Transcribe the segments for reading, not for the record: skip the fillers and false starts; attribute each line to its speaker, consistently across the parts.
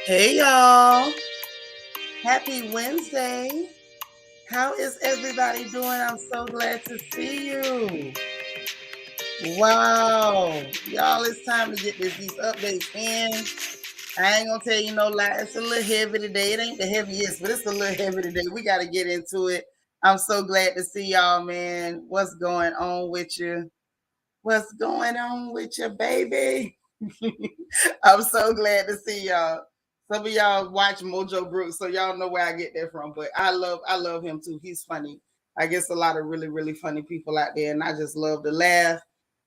Speaker 1: Hey y'all, happy Wednesday. How is everybody doing? I'm so glad to see you. Wow, y'all, it's time to get these updates in. I ain't gonna tell you no lie, it's a little heavy today. It ain't the heaviest, but it's a little heavy today. We got to get into it. I'm so glad to see y'all, man. What's going on with you? What's going on with you, baby? I'm so glad to see y'all. Some of y'all watch Mojo Brooks, so y'all know where I get that from. But I love him too. He's funny. I guess a lot of really, really funny people out there, and I just love to laugh.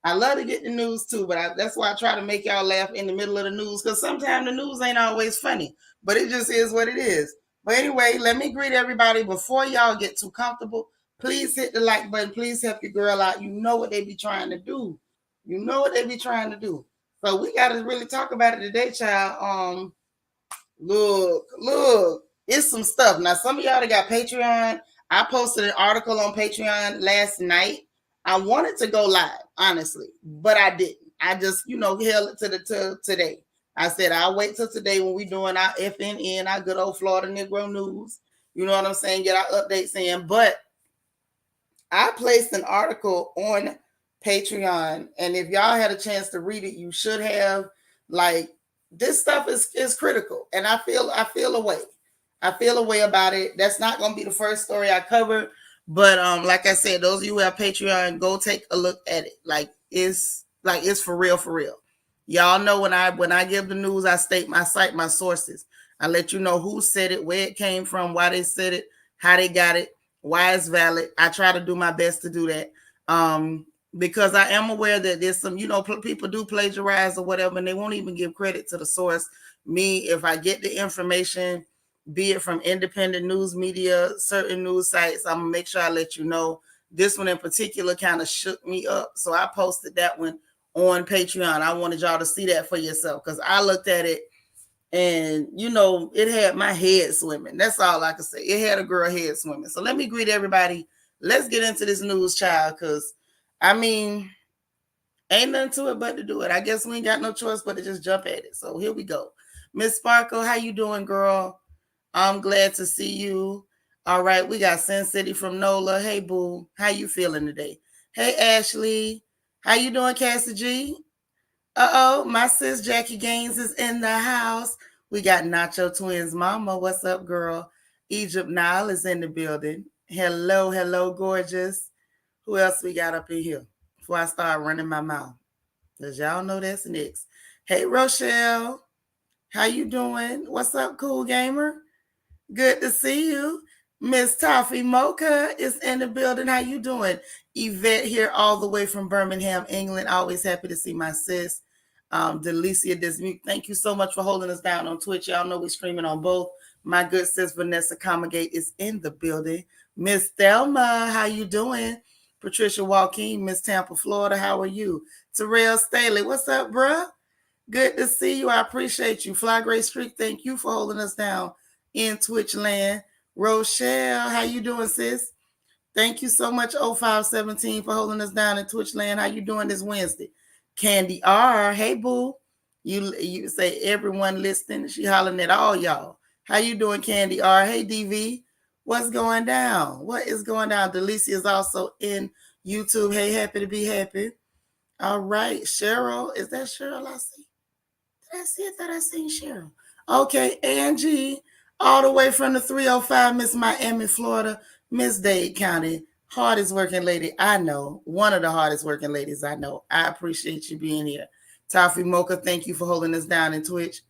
Speaker 1: I love to get the news too, but that's why I try to make y'all laugh in the middle of the news, because sometimes the news ain't always funny, but it just is what it is. But anyway, let me greet everybody before y'all get too comfortable. Please hit the like button. Please help your girl out. You know what they be trying to do. You know what they be trying to do. So we got to really talk about it today, child. Look, it's some stuff. Now, some of y'all that got Patreon, I posted an article on Patreon last night. I wanted to go live, honestly, but I didn't. I just, held it to today. I said I'll wait till today when we doing our FNN, our good old Florida Negro News. You know what I'm saying? Get our updates in. But I placed an article on Patreon, and if y'all had a chance to read it, you should have. Like, this stuff is critical, and I feel a way. I feel a way about it. That's not gonna be the first story I cover, but like I said, those of you who have Patreon, go take a look at it. Like it's for real, for real. Y'all know when I give the news, I cite my sources. I let you know who said it, where it came from, why they said it, how they got it, why it's valid. I try to do my best to do that. Because I am aware that there's some, people do plagiarize or whatever, and they won't even give credit to the source. Me, if I get the information, be it from independent news media, certain news sites, I'm gonna make sure I let you know. This one in particular kind of shook me up, so I posted that one on Patreon. I wanted y'all to see that for yourself, because I looked at it and it had my head swimming. That's all I can say. It had a girl head swimming. So let me greet everybody. Let's get into this news, child, because I mean, ain't nothing to it but to do it. I guess we ain't got no choice but to just jump at it. So here we go. Miss Sparkle, how you doing, girl? I'm glad to see you. All right, we got Sin City from NOLA. Hey, boo, how you feeling today? Hey, Ashley, how you doing, Cassie G? Uh-oh, my sis Jackie Gaines is in the house. We got Nacho Twins Mama. What's up, girl? Egypt Nile is in the building. Hello, hello, gorgeous. Who else we got up in here? Before I start running my mouth. Because y'all know that's next. Hey, Rochelle. How you doing? What's up, cool gamer? Good to see you. Miss Toffee Mocha is in the building. How you doing? Yvette here all the way from Birmingham, England. Always happy to see my sis. Delicia Dismute. Thank you so much for holding us down on Twitch. Y'all know we're streaming on both. My good sis Vanessa Comagate is in the building. Miss Thelma, how you doing? Patricia Joaquin, Miss Tampa, Florida. How are you? Terrell Staley, what's up, bruh? Good to see you. I appreciate you. Fly Gray Streak, thank you for holding us down in Twitch land. Rochelle, how you doing, sis? Thank you so much, 0517, for holding us down in Twitch land. How you doing this Wednesday? Candy R, hey boo. You say everyone listening. She hollering at all y'all. How you doing, Candy R? Hey DV, what's going down? What is going down? Delicia is also in YouTube. Hey, happy to be happy. All right, Cheryl, is that Cheryl I see? Did I see it? Thought I seen Cheryl. Okay, Angie, all the way from the 305, Miss Miami, Florida, Miss Dade County. Hardest working lady I know. One of the hardest working ladies I know. I appreciate you being here. Toffee Mocha, thank you for holding us down in Twitch.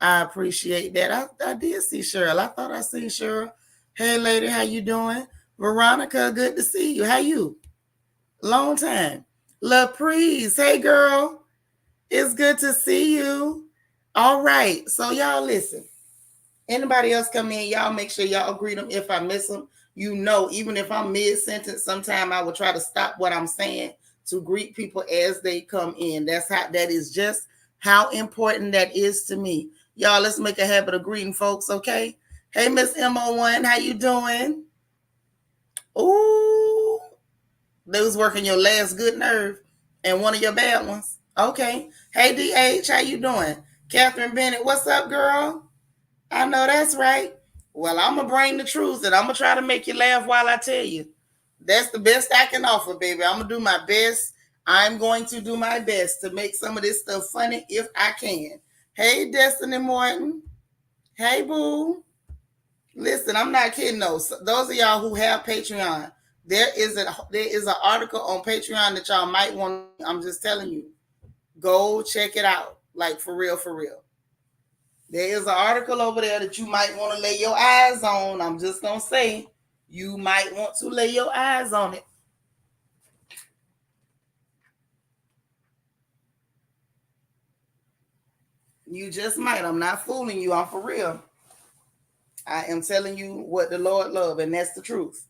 Speaker 1: I appreciate that. I did see Cheryl. I thought I seen Cheryl. Hey, lady, how you doing? Veronica, good to see you. How you? Long time. LaPreeze, hey, girl. It's good to see you. All right. So y'all listen. Anybody else come in, y'all make sure y'all greet them. If I miss them, even if I'm mid-sentence, sometime I will try to stop what I'm saying to greet people as they come in. That is just how important that is to me. Y'all, let's make a habit of greeting folks, okay? Hey, Miss MO1, how you doing? Ooh, they was working your last good nerve and one of your bad ones. Okay. Hey, DH, how you doing? Catherine Bennett, what's up, girl? I know that's right. Well, I'm gonna bring the truth, and I'm gonna try to make you laugh while I tell you. That's the best I can offer, baby. I'm gonna do my best. I'm going to do my best to make some of this stuff funny if I can. Hey, Destiny Morton. Hey, boo. Listen, I'm not kidding though. So those of y'all who have Patreon, there is an article on Patreon that y'all might want. I'm just telling you, go check it out. Like for real, for real. There is an article over there that you might want to lay your eyes on. I'm just gonna say, you might want to lay your eyes on it. You just might. I'm not fooling you. I'm for real. I am telling you what the Lord loves, and that's the truth.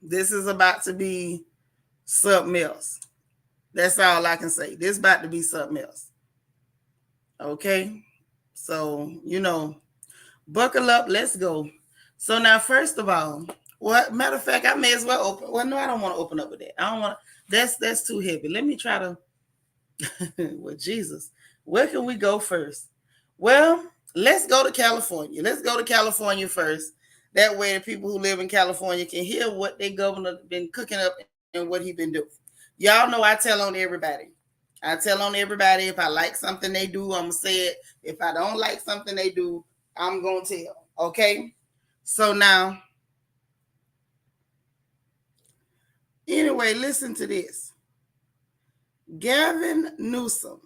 Speaker 1: This is about to be something else. That's all I can say. This is about to be something else. Okay? So, buckle up. Let's go. So now, first of all, matter of fact, I may as well open. Well, no, I don't want to open up with that. I don't want to. That's too heavy. Let me try to. Well, Jesus, where can we go first? Well, let's go to California. Let's go to California first. That way, the people who live in California can hear what their governor been cooking up and what he been doing. Y'all know I tell on everybody. I tell on everybody if I like something they do, I'm gonna say it. If I don't like something they do, I'm gonna tell. Okay. So now, anyway, listen to this. Gavin Newsom,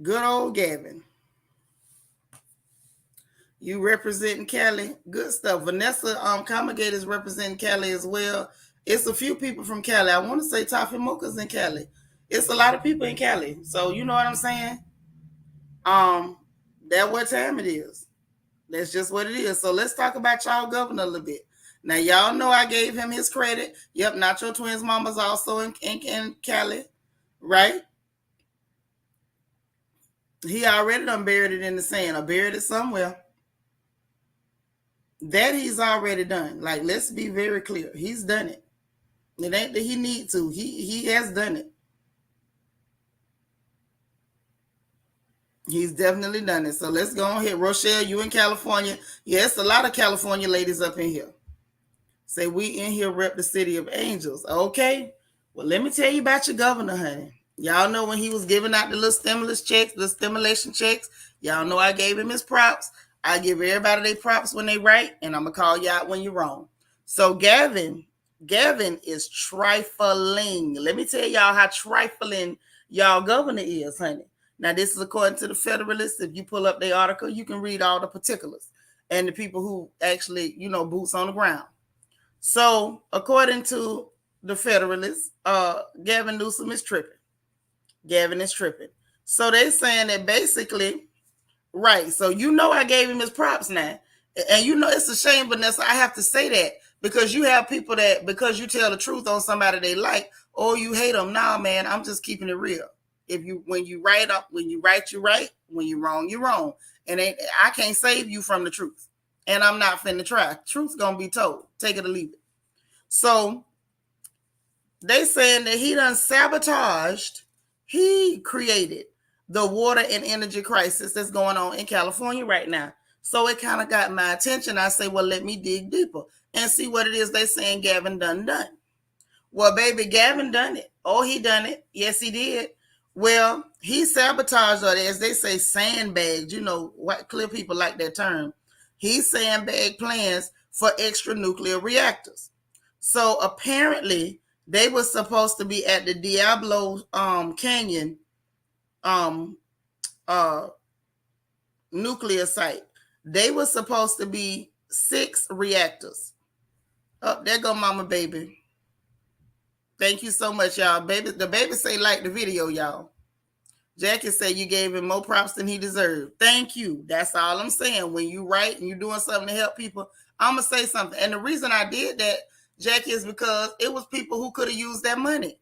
Speaker 1: good old Gavin. You representing Cali, good stuff. Vanessa Comagate is representing Cali as well. It's a few people from Cali. I want to say Toffee Mocha's in Cali. It's a lot of people in Cali. So you know what I'm saying? Um, that's what time it is. That's just what it is. So let's talk about y'all governor a little bit. Now y'all know I gave him his credit. Yep, Nacho Twins Mama's also in Cali, right? He already done buried it in the sand or buried it somewhere. That he's already done. Like, let's be very clear. He's done it. It ain't that he need to. He has done it. He's definitely done it. So let's go on here. Rochelle, you in California. Yes, a lot of California ladies up in here. Say we in here rep the city of angels. Okay. Well, let me tell you about your governor, honey. Y'all know when he was giving out the little stimulus checks, the stimulation checks, y'all know I gave him his props. I give everybody their props when they right, and I'm gonna call you out when you're wrong. So Gavin is trifling. Let me tell y'all how trifling y'all governor is, honey. Now, this is according to the Federalist. If you pull up their article, you can read all the particulars and the people who actually, boots on the ground. So, according to the Federalist, Gavin Newsom is tripping. Gavin is tripping. So they saying that basically, right. So I gave him his props now. And it's a shame, Vanessa. I have to say that because you have people that because you tell the truth on somebody they like, or you hate them. Nah, man, I'm just keeping it real. When you right, you're right. When you're wrong, you're wrong. And I can't save you from the truth. And I'm not finna try. Truth's gonna be told. Take it or leave it. So they saying that he done sabotaged. He created the water and energy crisis that's going on in California right now. So it kind of got my attention. I say, well, let me dig deeper and see what it is they saying Gavin done. Well, baby, Gavin done it. Oh, he done it. Yes, he did. Well, he sabotaged, or as they say, sandbagged. What clear people like that term. He sandbagged plans for extra nuclear reactors. So apparently, they were supposed to be at the Diablo Canyon nuclear site. They were supposed to be 6 reactors. Oh, there go Mama Baby. Thank you so much, y'all. Baby, the baby say like the video, y'all. Jackie said you gave him more props than he deserved. Thank you. That's all I'm saying. When you write and you're doing something to help people, I'm going to say something. And the reason I did that, Jackie, is because it was people who could have used that money.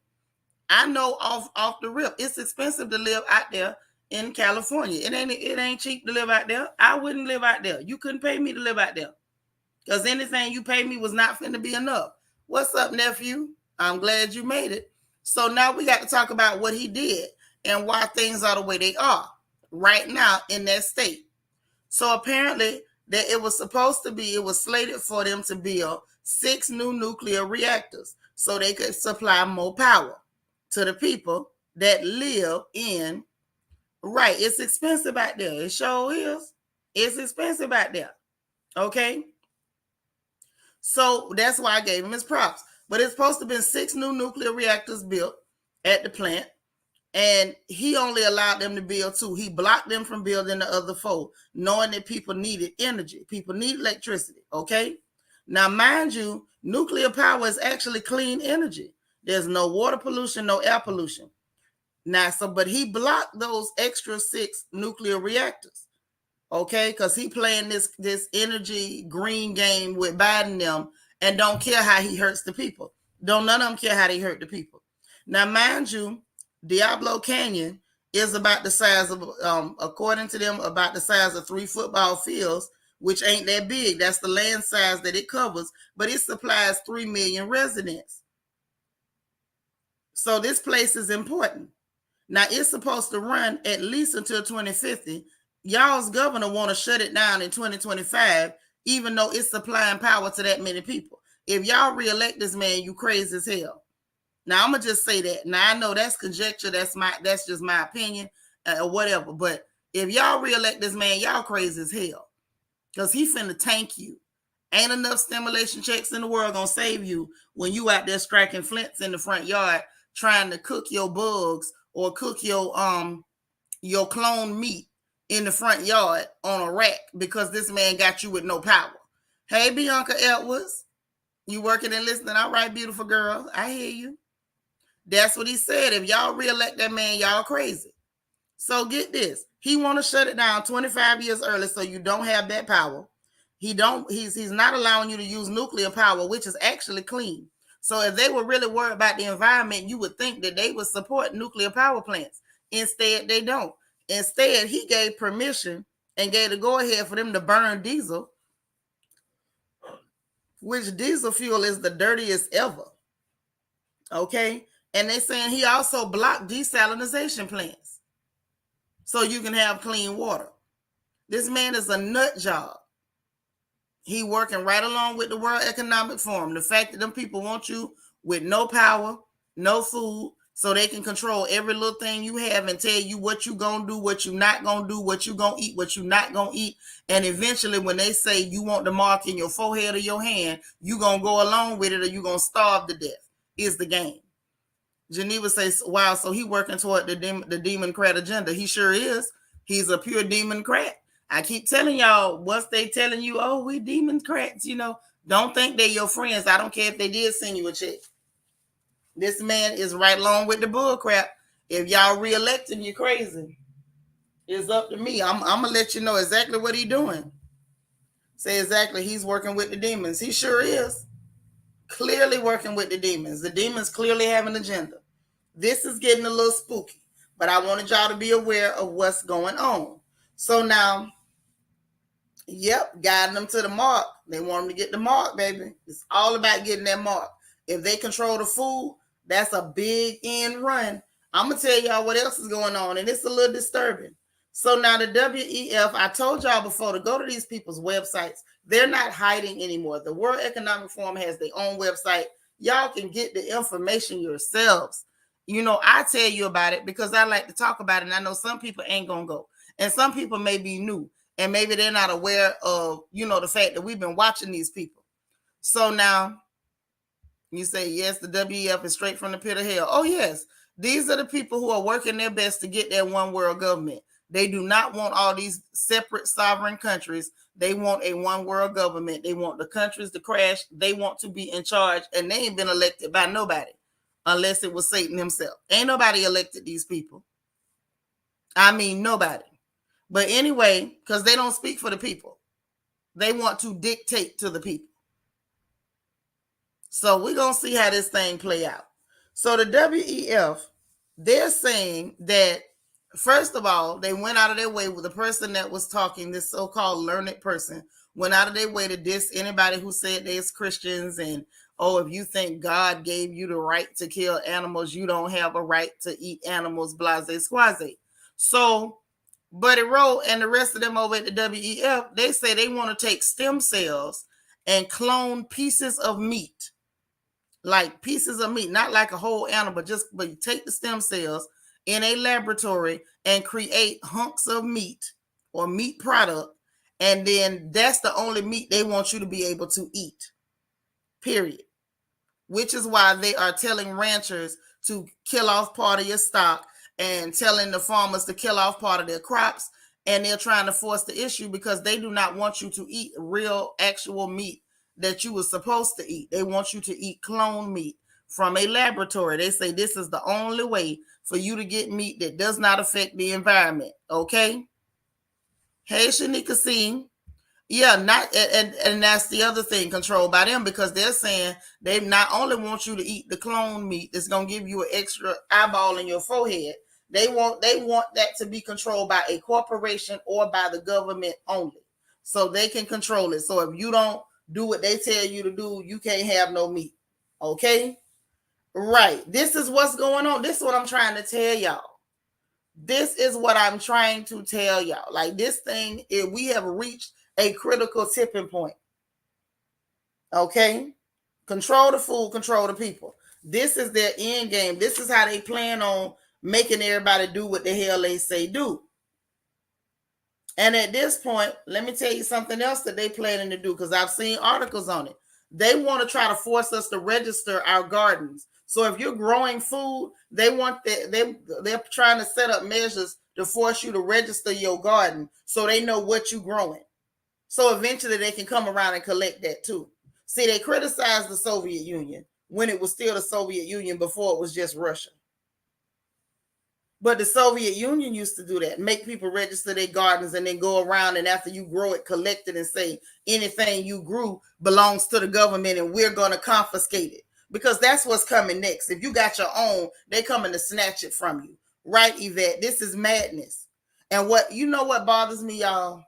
Speaker 1: I know off the rip, it's expensive to live out there in California. It ain't cheap to live out there. I wouldn't live out there. You couldn't pay me to live out there because anything you paid me was not finna be enough. What's up, nephew? I'm glad you made it. So now we got to talk about what he did and why things are the way they are. right now in that state. So apparently that it was slated for them to build 6 new nuclear reactors so they could supply more power to the people that live in. Right, it's expensive out there. It sure is. It's expensive out there. Okay. So that's why I gave him his props. But it's supposed to have been 6 new nuclear reactors built at the plant. And he only allowed them to build 2. He blocked them from building the other 4, knowing that people needed energy. People need electricity. Okay. Now, mind you, nuclear power is actually clean energy. There's no water pollution, no air pollution. Now, but he blocked those extra 6 nuclear reactors. Okay, because he playing this energy green game with Biden them and don't care how he hurts the people. Don't none of them care how they hurt the people. Now, mind you, Diablo Canyon is about the size of, according to them, about the size of 3 football fields, which ain't that big. That's the land size that it covers, but it supplies 3 million residents. So this place is important. Now, it's supposed to run at least until 2050. Y'all's governor want to shut it down in 2025, even though it's supplying power to that many people. If y'all reelect this man, you crazy as hell. Now, I'm going to just say that. Now, I know that's conjecture. That's just my opinion or whatever. But if y'all reelect this man, y'all crazy as hell. Because he finna tank you. Ain't enough stimulation checks in the world going to save you when you out there striking flints in the front yard trying to cook your bugs or cook your clone meat in the front yard on a rack because this man got you with no power. Hey, Bianca Edwards, you working and listening? All right, beautiful girl. I hear you. That's what he said. If y'all reelect that man, y'all crazy. So get this. He want to shut it down 25 years early so you don't have that power. He's not allowing you to use nuclear power, which is actually clean. So if they were really worried about the environment, you would think that they would support nuclear power plants. Instead, they don't. Instead, he gave permission and gave the go-ahead for them to burn diesel, which diesel fuel is the dirtiest ever. Okay? And they're saying he also blocked desalination plants so you can have clean water. This man is a nut job. He working right along with the World Economic Forum. The fact that them people want you with no power, no food, so they can control every little thing you have and tell you what you gonna do, what you not gonna do, what you gonna eat, what you not gonna eat. And eventually when they say you want the mark in your forehead or your hand, you gonna go along with it or you gonna starve to death is the game. Geneva says, wow, so he working toward the Democrat agenda. He sure is. He's a pure Democrat. I keep telling y'all, once they telling you, oh, we Democrats, don't think they're your friends. I don't care if they did send you a check. This man is right along with the bull crap. If y'all reelect him, you're crazy. It's up to me. I'm going to let you know exactly what he's doing. Say exactly, he's working with the demons. He sure is. Clearly working with the demons. The demons clearly have an agenda. This is getting a little spooky, but I wanted y'all to be aware of what's going on. So now, yep, guiding them to the mark. They want them to get the mark, baby. It's all about getting that mark. If they control the food, that's a big end run. I'm going to tell y'all what else is going on, and it's a little disturbing. So now the WEF, I told y'all before to go to these people's websites. They're not hiding anymore. The World Economic Forum has their own website. Y'all can get the information yourselves. I tell you about it because I like to talk about it, and I know some people ain't going to go. And some people may be new, and maybe they're not aware of, the fact that we've been watching these people. So now you say, yes, the WEF is straight from the pit of hell. Oh, yes. These are the people who are working their best to get that one world government. They do not want all these separate sovereign countries. They want a one world government. They want the countries to crash. They want to be in charge, and they ain't been elected by nobody unless it was Satan himself. Ain't nobody elected these people. I mean, nobody. But anyway, because they don't speak for the people. They want to dictate to the people. So we're going to see how this thing play out. So the WEF, they're saying that, first of all, they went out of their way with the person that was talking, this so-called learned person, went out of their way to diss anybody who said they're Christians and, oh, if you think God gave you the right to kill animals, you don't have a right to eat animals, blase squaze. So Buddy Rowe and the rest of them over at the WEF, they say they want to take stem cells and clone pieces of meat, like pieces of meat, not like a whole animal, but you take the stem cells in a laboratory and create hunks of meat or meat product, and then that's the only meat they want you to be able to eat, period. Which is why they are telling ranchers to kill off part of your stock and telling the farmers to kill off part of their crops. And they're trying to force the issue because they do not want you to eat real, actual meat that you were supposed to eat. They want you to eat clone meat from a laboratory. They say this is the only way for you to get meat that does not affect the environment. Okay? Hey, Shanika C. Yeah, not and that's the other thing, controlled by them, because they're saying they not only want you to eat the clone meat that's gonna give you an extra eyeball in your forehead. They want that to be controlled by a corporation or by the government only, so they can control it. So if you don't do what they tell you to do, you can't have no meat. Okay, right? This is what's going on. This is what I'm trying to tell y'all. This is what I'm trying to tell y'all. Like, this thing, we have reached a critical tipping point. Okay? Control the food, control the people. This is their end game. This is how they plan on making everybody do what the hell they say do. And at this point, let me tell you something else that they planning to do, because I've seen articles on it. They want to try to force us to register our gardens. So if you're growing food, they're trying to set up measures to force you to register your garden so they know what you're growing. So eventually they can come around and collect that too. See, they criticized the Soviet Union when it was still the Soviet Union before it was just Russia. But the Soviet Union used to do that, make people register their gardens and then go around, and after you grow it, collect it and say anything you grew belongs to the government and we're going to confiscate it. Because that's what's coming next. If you got your own, they coming to snatch it from you. Right, Yvette? This is madness. And what bothers me, y'all?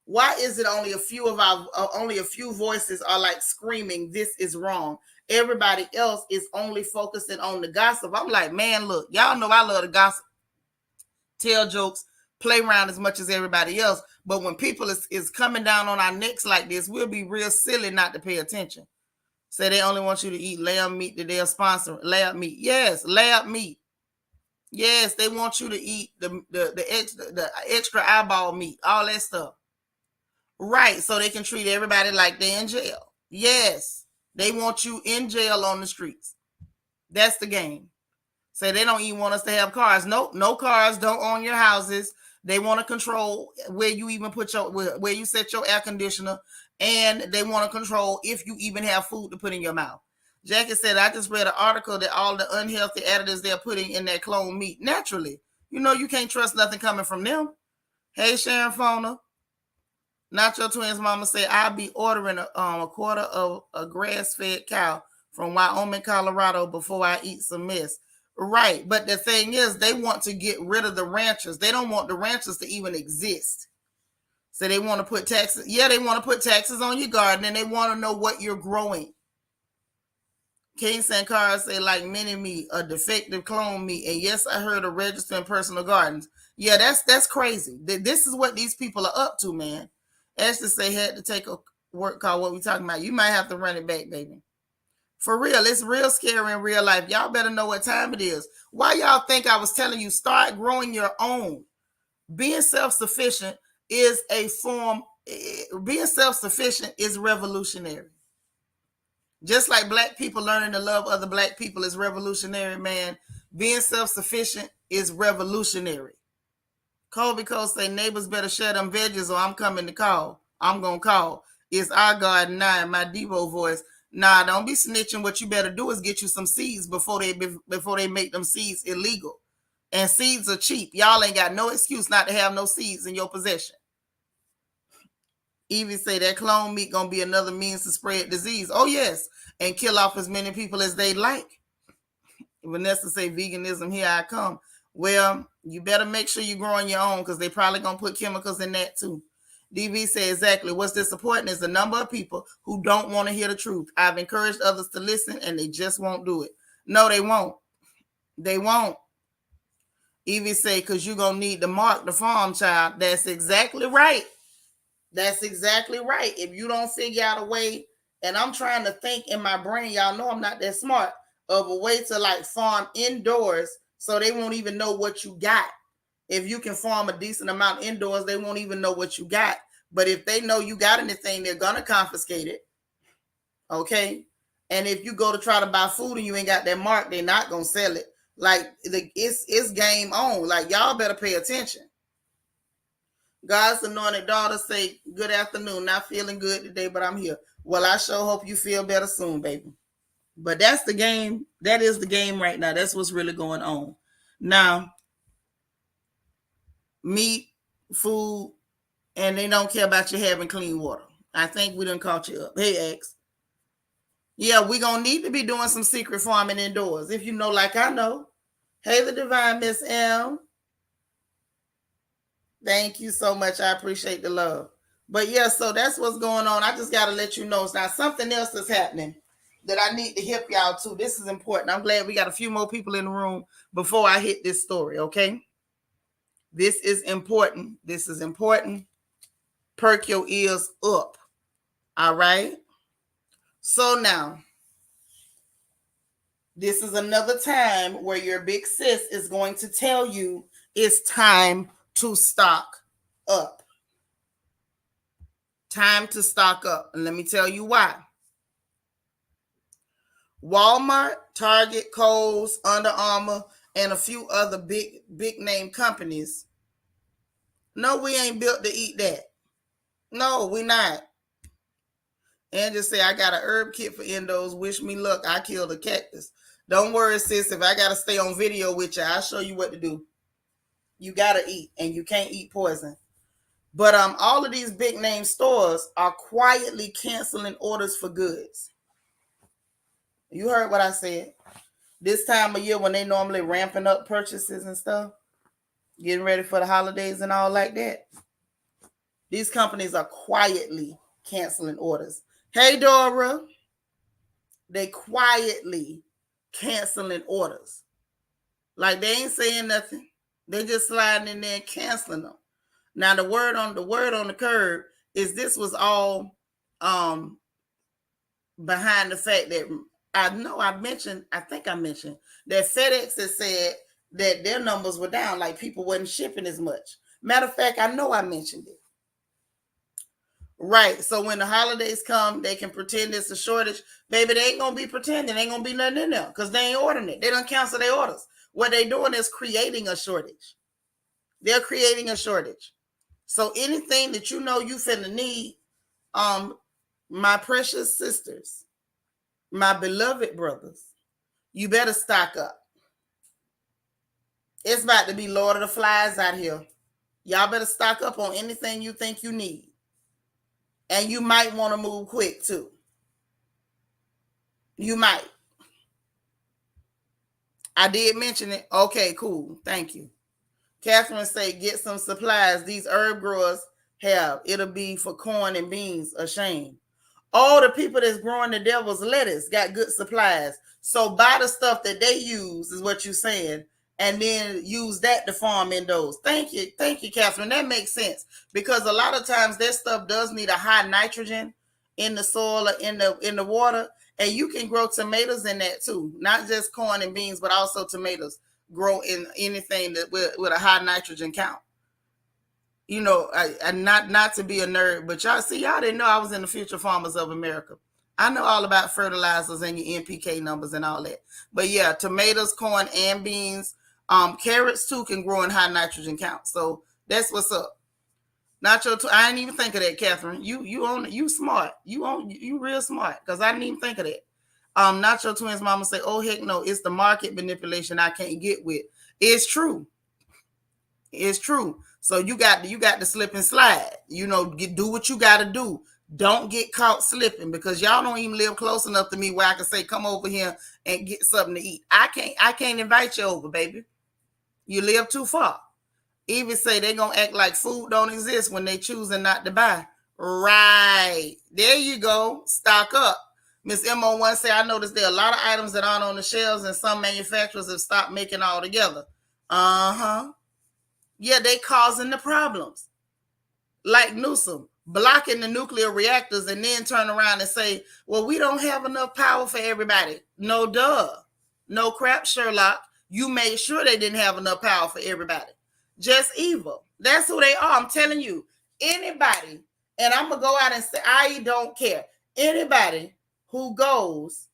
Speaker 1: Why is it only a few voices are like screaming, this is wrong? Everybody else is only focusing on the gossip. I'm like, man, look, y'all know I love the gossip, tell jokes, play around as much as everybody else. But when people is coming down on our necks like this, we'll be real silly not to pay attention. Say they only want you to eat lab meat that they're sponsoring. Lab meat. Yes, lab meat. Yes, they want you to eat the extra eyeball meat, all that stuff. Right, so they can treat everybody like they're in jail. Yes, they want you in jail on the streets. That's the game. Say they don't even want us to have cars. Nope, no cars, don't own your houses. They want to control where you even put where you set your air conditioner, and they want to control if you even have food to put in your mouth. Jackie said, I just read an article that all the unhealthy additives they're putting in that clone meat naturally. You can't trust nothing coming from them. Hey, Sharon Fona. Not your twins mama say, I'll be ordering a quarter of a grass-fed cow from Wyoming, Colorado before I eat some mess. Right. But the thing is, they want to get rid of the ranchers. They don't want the ranchers to even exist. So they want to put taxes. Yeah, they want to put taxes on your garden, and they want to know what you're growing. King Sankara say, like mini meat, a defective clone meat. And yes, I heard of registering personal gardens. Yeah, that's crazy. This is what these people are up to, man. Ashley say, had to take a work call. What we talking about? You might have to run it back, baby. For real, it's real scary in real life. Y'all better know what time it is. Why y'all think I was telling you start growing your own? Being self-sufficient is a form. Being self-sufficient is revolutionary. Just like black people learning to love other black people is revolutionary, man. Being self-sufficient is revolutionary. Colby Cole say, neighbors better share them veggies or I'm coming to call. I'm going to call. It's our garden now in my Devo voice. Nah, don't be snitching. What you better do is get you some seeds before they make them seeds illegal. And seeds are cheap. Y'all ain't got no excuse not to have no seeds in your possession. Evie say that clone meat going to be another means to spread disease. Oh, yes. And kill off as many people as they like. Vanessa say, veganism, here I come. Well, you better make sure you're growing your own because they probably going to put chemicals in that too. DV say, exactly. What's disappointing is the number of people who don't want to hear the truth. I've encouraged others to listen and they just won't do it. No, they won't. They won't. Evie say, because you're going to need to mark the farm, child. That's exactly right. That's exactly right. If you don't figure out a way, and I'm trying to think in my brain, y'all know I'm not that smart, of a way to like farm indoors so they won't even know what you got. If you can farm a decent amount indoors, they won't even know what you got. But if they know you got anything, they're going to confiscate it. Okay? And if you go to try to buy food and you ain't got that mark, they're not going to sell it. Like, it's game on. Like, y'all better pay attention. God's anointed daughter say, good afternoon. Not feeling good today, but I'm here. Well, I sure hope you feel better soon, baby. But that's the game. That is the game right now. That's what's really going on. Now, meat, food, and they don't care about you having clean water. I think we done caught you up. Hey, X. Yeah, we're going to need to be doing some secret farming indoors. If you know, like I know. Hey, the divine Miss M. Thank you so much. I appreciate the love. But yeah, so that's what's going on. I just got to let you know. Now, something else is happening that I need to hip y'all to. This is important. I'm glad we got a few more people in the room before I hit this story, okay? This is important. This is important. Perk your ears up. All right? So now, this is another time where your big sis is going to tell you it's time to stock up. Time to stock up. And let me tell you why. Walmart, Target, Kohl's, Under Armour, and a few other big name companies. No, we ain't built to eat that. No, we not. And just say, I got an herb kit for endos. Wish me luck. I killed a cactus. Don't worry, sis. If I got to stay on video with you, I'll show you what to do. You got to eat, and you can't eat poison. But all of these big name stores are quietly canceling orders for goods. You heard what I said. This time of year when they normally ramping up purchases and stuff, getting ready for the holidays and all like that, these companies are quietly canceling orders. Hey, Dora. They quietly canceling orders. Like they ain't saying nothing. They just sliding in there and canceling them. Now the word on the curb is this was all behind the fact that I think I mentioned that FedEx has said that their numbers were down, like people wasn't shipping as much. Matter of fact, I know I mentioned it. Right. So when the holidays come, they can pretend it's a shortage. Baby, they ain't going to be pretending. Ain't going to be nothing in there because they ain't ordering it. They don't cancel their orders. What they doing is creating a shortage. They're creating a shortage. So anything that you know you finna need, my precious sisters, my beloved brothers, you better stock up. It's about to be Lord of the Flies out here. Y'all better stock up on anything you think you need. And you might want to move quick too. You might. I did mention it. Okay, cool. Thank you. Catherine say, get some supplies. These herb growers have. It'll be for corn and beans. A shame. All the people that's growing the devil's lettuce got good supplies. So buy the stuff that they use is what you're saying. And then use that to farm indoors. Thank you, Catherine. That makes sense because a lot of times that stuff does need a high nitrogen in the soil or in the water, and you can grow tomatoes in that too. Not just corn and beans, but also tomatoes grow in anything that with a high nitrogen count. You know, I not to be a nerd, but y'all didn't know I was in the Future Farmers of America. I know all about fertilizers and your NPK numbers and all that. But yeah, tomatoes, corn, and beans. Carrots too can grow in high nitrogen count. So that's what's up. I didn't even think of that, Catherine. You smart. You real smart because I didn't even think of that. Nacho Twins mama say, oh heck no, it's the market manipulation I can't get with. It's true. It's true. So you got to slip and slide. You know, do what you got to do. Don't get caught slipping because y'all don't even live close enough to me where I can say, come over here and get something to eat. I can't invite you over, baby. You live too far. Even say they're going to act like food don't exist when they choosing not to buy. Right. There you go. Stock up. Miss MO1 say, I noticed there are a lot of items that aren't on the shelves and some manufacturers have stopped making altogether. Uh-huh. Yeah, they causing the problems. Like Newsom, blocking the nuclear reactors and then turn around and say, well, we don't have enough power for everybody. No, duh. No crap, Sherlock. You made sure they didn't have enough power for everybody. Just evil. That's who they are. I'm telling you, anybody, and I'm going to go out and say, I don't care. Anybody who goes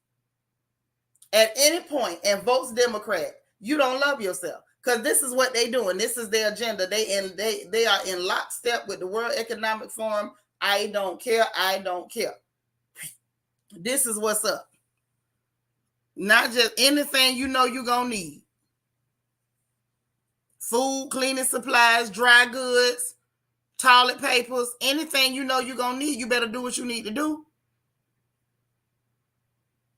Speaker 1: at any point and votes Democrat, you don't love yourself. Because this is what they're doing. This is their agenda. They are in lockstep with the World Economic Forum. I don't care. I don't care. This is what's up. Not just anything you know you're going to need. Food, cleaning supplies, dry goods, toilet papers, anything you know you're going to need, you better do what you need to do.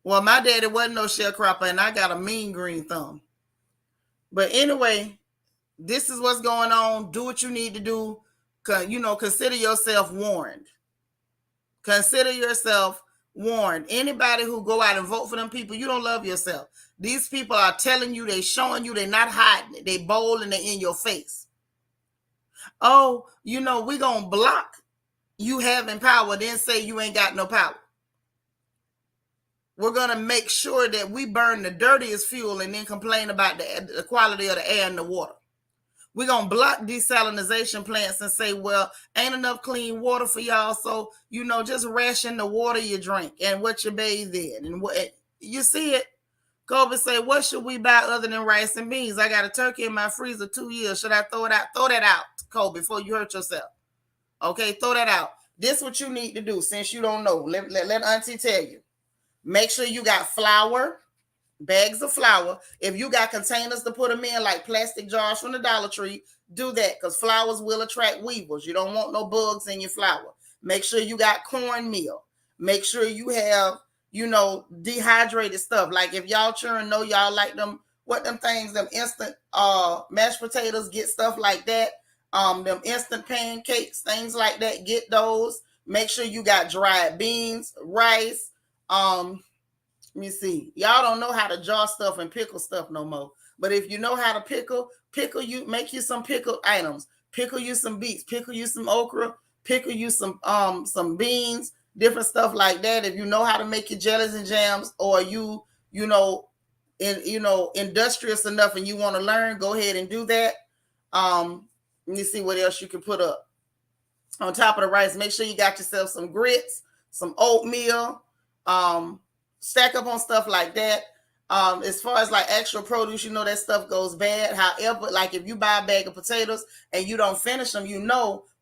Speaker 1: Well, my daddy wasn't no sharecropper, and I got a mean green thumb. But anyway, this is what's going on. Do what you need to do. Consider yourself warned. Consider yourself warned. Anybody who go out and vote for them people, you don't love yourself. These people are telling you, they showing you, they're not hiding it. They bold and they're in your face. Oh, we're going to block you having power, then say you ain't got no power. We're going to make sure that we burn the dirtiest fuel and then complain about the quality of the air and the water. We're going to block desalination plants and say, well, ain't enough clean water for y'all. So, just ration the water you drink and what you bathe in. And what you see it. Kobe say, what should we buy other than rice and beans? I got a turkey in my freezer 2 years. Should I throw it out? Throw that out, Kobe, before you hurt yourself. Okay, throw that out. This is what you need to do since you don't know. Let Auntie tell you. Make sure you got flour, bags of flour. If you got containers to put them in, like plastic jars from the Dollar Tree, do that, because flowers will attract weevils. You don't want no bugs in your flour. Make sure you got cornmeal. Make sure you have, dehydrated stuff. Like if y'all children know y'all like them things, them instant mashed potatoes, get stuff like that. Them instant pancakes, things like that, get those. Make sure you got dried beans, rice. Let me see. Y'all don't know how to jar stuff and pickle stuff no more. But if you know how to pickle you, make you some pickled items. Pickle you some beets, pickle you some okra, pickle you some beans, different stuff like that. If you know how to make your jellies and jams, or industrious enough and you want to learn, go ahead and do that. Let me see what else you can put up on top of the rice. Make sure you got yourself some grits, some oatmeal, stack up on stuff like that. As far as like extra produce, that stuff goes bad. However, like if you buy a bag of potatoes and you don't finish them,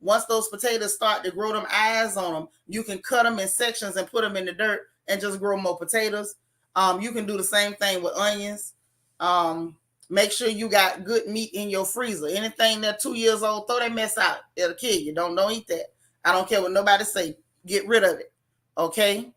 Speaker 1: once those potatoes start to grow them eyes on them, you can cut them in sections and put them in the dirt and just grow more potatoes. You can do the same thing with onions. Make sure you got good meat in your freezer. Anything that's 2 years old, throw that mess out. It'll kill you. Don't eat that. I don't care what nobody say. Get rid of it. Okay?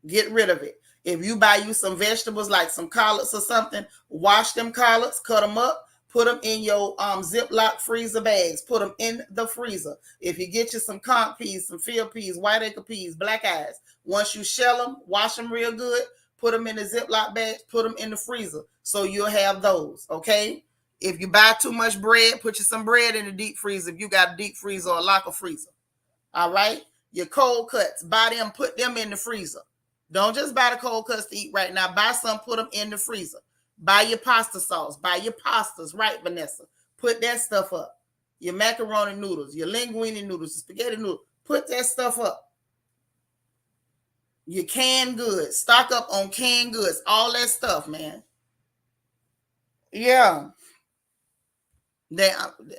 Speaker 1: Get rid of it. If you buy you some vegetables, like some collards or something, wash them collards, cut them up, put them in your Ziploc freezer bags. Put them in the freezer. If you get you some conch peas, some field peas, white acre peas, black eyes, once you shell them, wash them real good, put them in the Ziploc bags, put them in the freezer. So you'll have those, okay? If you buy too much bread, put you some bread in the deep freezer if you got a deep freezer or a locker freezer. All right? Your cold cuts, buy them, put them in the freezer. Don't just buy the cold cuts to eat right now. Buy some, put them in the freezer. Buy your pasta sauce. Buy your pastas, right, Vanessa? Put that stuff up. Your macaroni noodles, your linguine noodles, your spaghetti noodles. Put that stuff up. Your canned goods. Stock up on canned goods. All that stuff, man. Yeah.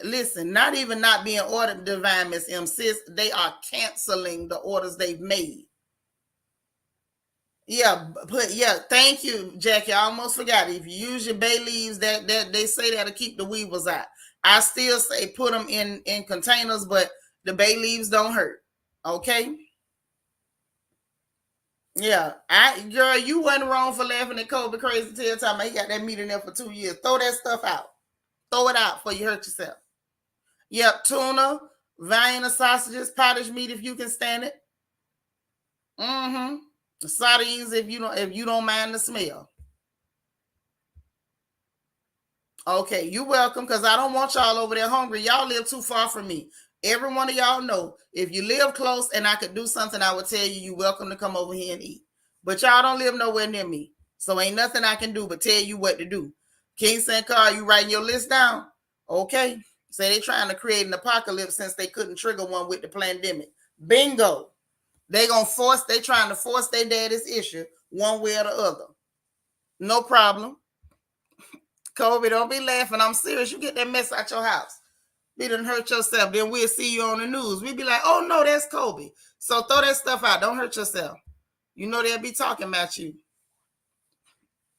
Speaker 1: Listen, not even not being ordered, Divine Miss M, sis, they are canceling the orders they've made. Yeah, thank you, Jackie. I almost forgot. If you use your bay leaves, that they say that'll keep the weevils out. I still say put them in containers, but the bay leaves don't hurt. Okay. Yeah, girl, you wasn't wrong for laughing at Kobe crazy till time he got that meat in there for 2 years. Throw that stuff out. Throw it out before you hurt yourself. Yep, tuna, Vienna sausages, pottage meat if you can stand it. Mm-hmm. Sardines if you don't mind the smell. Okay, you're welcome, because I don't want y'all over there hungry. Y'all live too far from me. Every one of y'all know, if you live close and I could do something, I would tell you, you're welcome to come over here and eat. But y'all don't live nowhere near me. So ain't nothing I can do but tell you what to do. King St. Carl, you writing your list down? Okay. Say they trying to create an apocalypse since they couldn't trigger one with the pandemic. Bingo. They trying to force their daddy's issue one way or the other. No problem. Kobe, don't be laughing. I'm serious. You get that mess out your house. You done hurt yourself. Then we'll see you on the news. We'll be like, oh no, that's Kobe. So throw that stuff out. Don't hurt yourself. You know they'll be talking about you.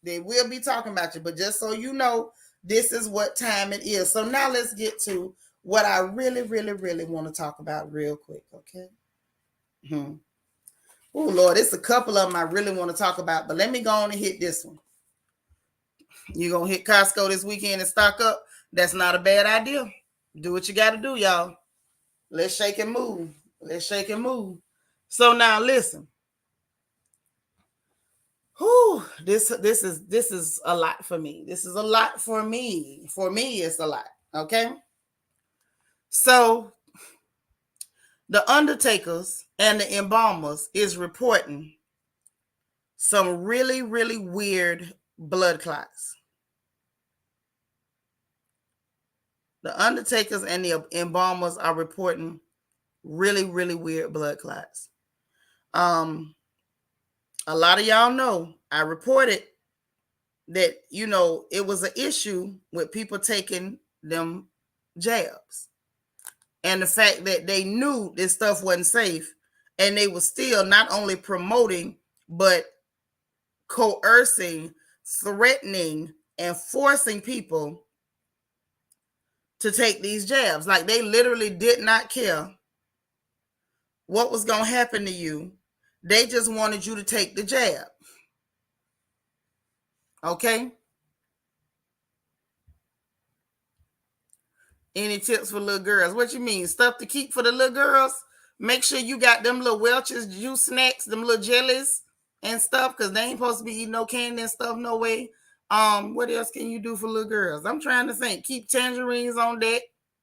Speaker 1: They will be talking about you. But just so you know, this is what time it is. So now let's get to what I really, really, really want to talk about real quick. Okay. Oh Lord, it's a couple of them I really want to talk about. But let me go on and hit this one. You're going to hit Costco this weekend and stock up. That's not a bad idea. Do what you got to do, y'all. Let's shake and move. Let's shake and move. So now listen. Whew, this is a lot for me. This is a lot for me. For me, it's a lot. Okay. So the undertakers and the embalmers is reporting some really, really weird blood clots. The undertakers and the embalmers are reporting really, really weird blood clots. A lot of y'all know I reported that, it was an issue with people taking them jabs. And the fact that they knew this stuff wasn't safe, and they were still not only promoting, but coercing, threatening, and forcing people to take these jabs. Like, they literally did not care what was going to happen to you. They just wanted you to take the jab. Okay? Any tips for little girls? What you mean? Stuff to keep for the little girls? Make sure you got them little Welch's juice snacks, them little jellies and stuff, because they ain't supposed to be eating no candy and stuff, no way. What else can you do for little girls? I'm trying to think. Keep tangerines on deck.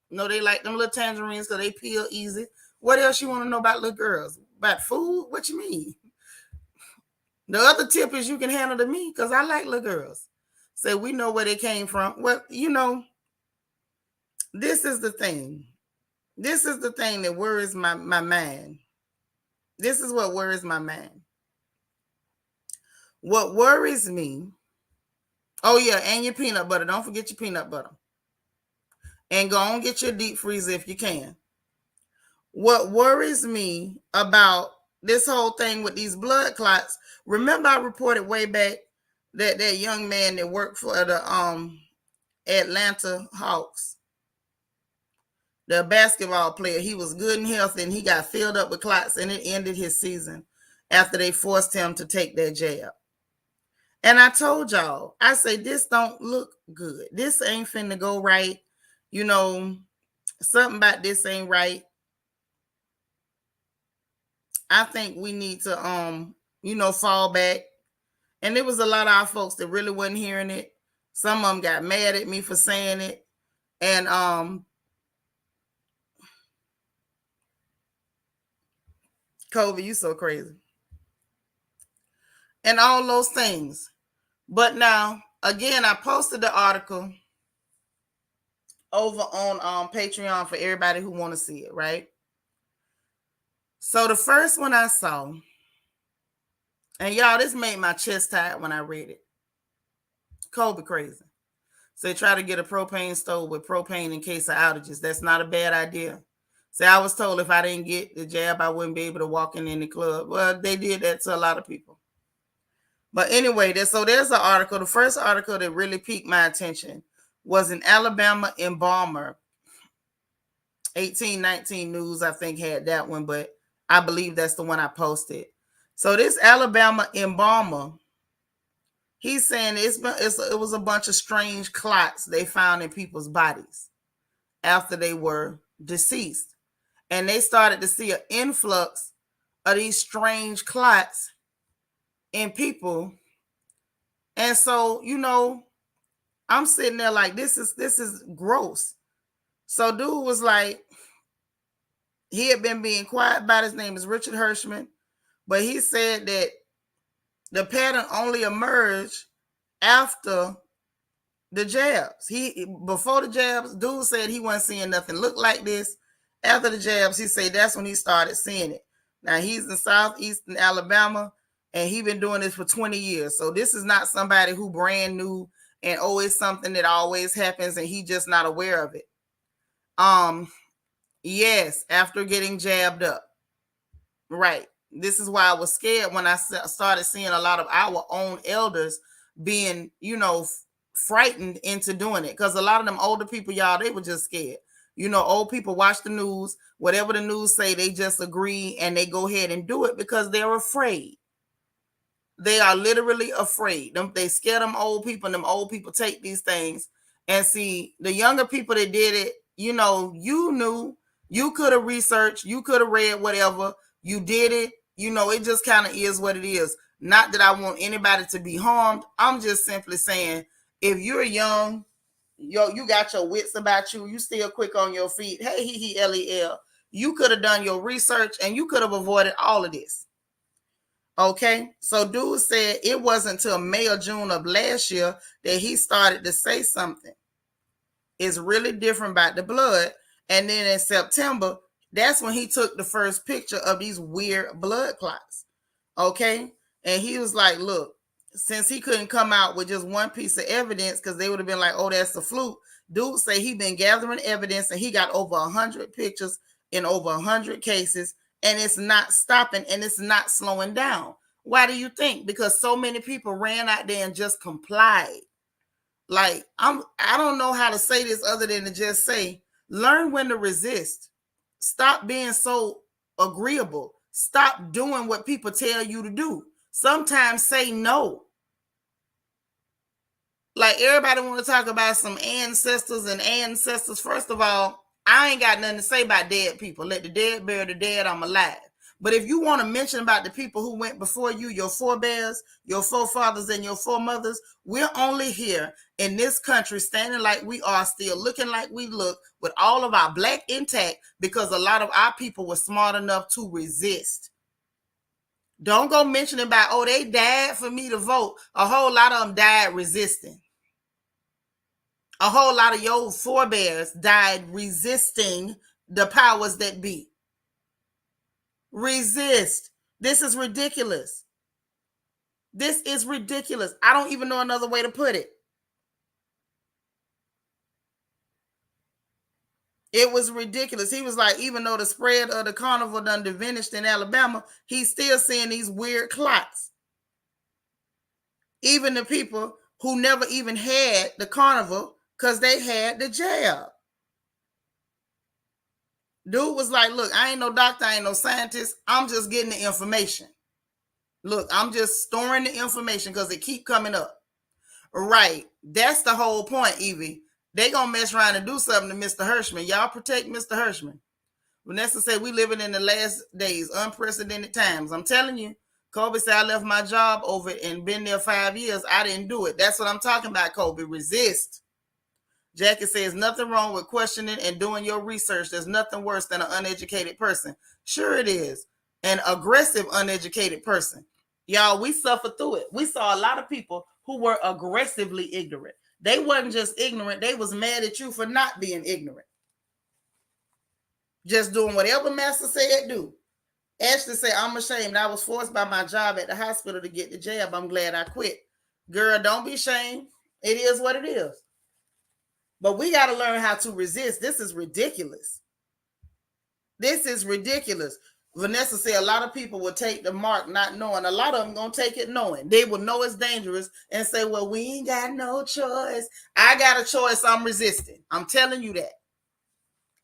Speaker 1: No, they like them little tangerines because they peel easy. What else you want to know about little girls? About food? What you mean? The other tip is you can handle to me, because I like little girls. So we know where they came from. Well, this is the thing. This is the thing that worries my mind. This is what worries my mind. What worries me, oh yeah, and your peanut butter. Don't forget your peanut butter. And go on get your deep freezer if you can. What worries me about this whole thing with these blood clots, remember I reported way back that young man that worked for the Atlanta Hawks, the basketball player, he was good and healthy, and he got filled up with clots, and it ended his season after they forced him to take that jab. And I told y'all, I say, this don't look good. This ain't finna go right. Something about this ain't right. I think we need to, fall back. And there was a lot of our folks that really wasn't hearing it. Some of them got mad at me for saying it. And Kobe, you so crazy. And all those things. But now, again, I posted the article over on Patreon for everybody who want to see it, right? So the first one I saw, and y'all, this made my chest tight when I read it. Kobe crazy. So they try to get a propane stove with propane in case of outages. That's not a bad idea. See, I was told if I didn't get the jab, I wouldn't be able to walk in any club. Well, they did that to a lot of people. But anyway, there's an article. The first article that really piqued my attention was an Alabama embalmer. 1819 News, I think, had that one, but I believe that's the one I posted. So this Alabama embalmer, he's saying it was a bunch of strange clots they found in people's bodies after they were deceased. And they started to see an influx of these strange clots in people. And so, I'm sitting there like, this is gross. So dude was like, he had been being quiet about his name is Richard Hirschman, but he said that the pattern only emerged after the jabs. Before the jabs, dude said he wasn't seeing nothing look like this. After the jabs, he said that's when he started seeing it. Now he's in southeastern Alabama, and he been doing this for 20 years. So this is not somebody who brand new and it's something that always happens and he just not aware of it. Yes, after getting jabbed up. Right. This is why I was scared when I started seeing a lot of our own elders being, frightened into doing it. Because a lot of them older people, y'all, they were just scared. Old people watch the news. Whatever the news say, they just agree and they go ahead and do it because they're afraid. They are literally afraid. They scare them old people, and them old people take these things. And see, the younger people that did it, you knew, you could have researched, you could have read whatever. You did it. It just kind of is what it is. Not that I want anybody to be harmed. I'm just simply saying, if you're young, you got your wits about you, you still quick on your feet. Hey, LEL. You could have done your research and you could have avoided all of this. Okay, so dude said it wasn't until May or June of last year that he started to say something. It's really different about the blood. And then in September, that's when he took the first picture of these weird blood clots. Okay, and he was like, look, since he couldn't come out with just one piece of evidence, because they would have been like, oh, that's a fluke. Dude say he been gathering evidence and he got over 100 pictures in over 100 cases. And it's not stopping and it's not slowing down. Why do you think? Because so many people ran out there and just complied. Like, I don't know how to say this other than to just say, learn when to resist. Stop being so agreeable. Stop doing what people tell you to do. Sometimes say no. Like, everybody want to talk about some ancestors and ancestors. First of all, I ain't got nothing to say about dead people. Let the dead bury the dead. I'm alive. But if you want to mention about the people who went before you, your forebears, your forefathers, and your foremothers, we're only here in this country standing like we are, still looking like we look, with all of our black intact, because a lot of our people were smart enough to resist. Don't go mentioning about, oh, they died for me to vote. A whole lot of them died resisting. A whole lot of your forebears died resisting the powers that be. Resist. This is ridiculous. This is ridiculous. I don't even know another way to put it. It was ridiculous. He was like, even though the spread of the carnival done diminished in Alabama, he's still seeing these weird clots. Even the people who never even had the carnival because they had the jab. Dude was like, look, I ain't no doctor, I ain't no scientist. I'm just getting the information. Look, I'm just storing the information because it keep coming up. Right. That's the whole point, Evie. They gonna mess around and do something to Mr. Hirschman. Y'all protect Mr. Hirschman. Vanessa said we living in the last days, unprecedented times. I'm telling you, Kobe said I left my job over it and been there 5 years. I didn't do it. That's what I'm talking about, Kobe. Resist. Jackie says nothing wrong with questioning and doing your research. There's nothing worse than an uneducated person. Sure it is. An aggressive, uneducated person. Y'all, we suffer through it. We saw a lot of people who were aggressively ignorant. They wasn't just ignorant. They was mad at you for not being ignorant. Just doing whatever master said do. Ashley said, I'm ashamed. I was forced by my job at the hospital to get the jab. I'm glad I quit. Girl, don't be ashamed. It is what it is. But we got to learn how to resist. This is ridiculous. This is ridiculous. Vanessa said a lot of people will take the mark not knowing. A lot of them going to take it knowing. They will know it's dangerous and say, well, we ain't got no choice. I got a choice. I'm resisting. I'm telling you that.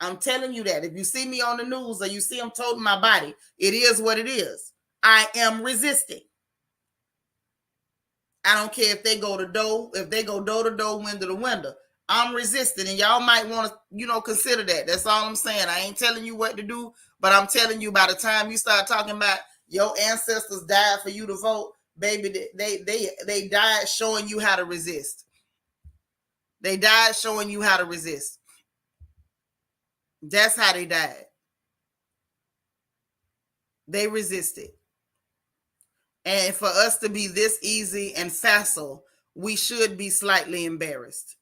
Speaker 1: I'm telling you that. If you see me on the news or you see I'm toting my body, it is what it is. I am resisting. I don't care if they go to door, if they go door to door, window to window. I'm resisting, and y'all might want to, consider that. That's all I'm saying. I ain't telling you what to do, but I'm telling you, by the time you start talking about your ancestors died for you to vote, baby, they died showing you how to resist. They died showing you how to resist. That's how they died. They resisted. And for us to be this easy and facile, we should be slightly embarrassed.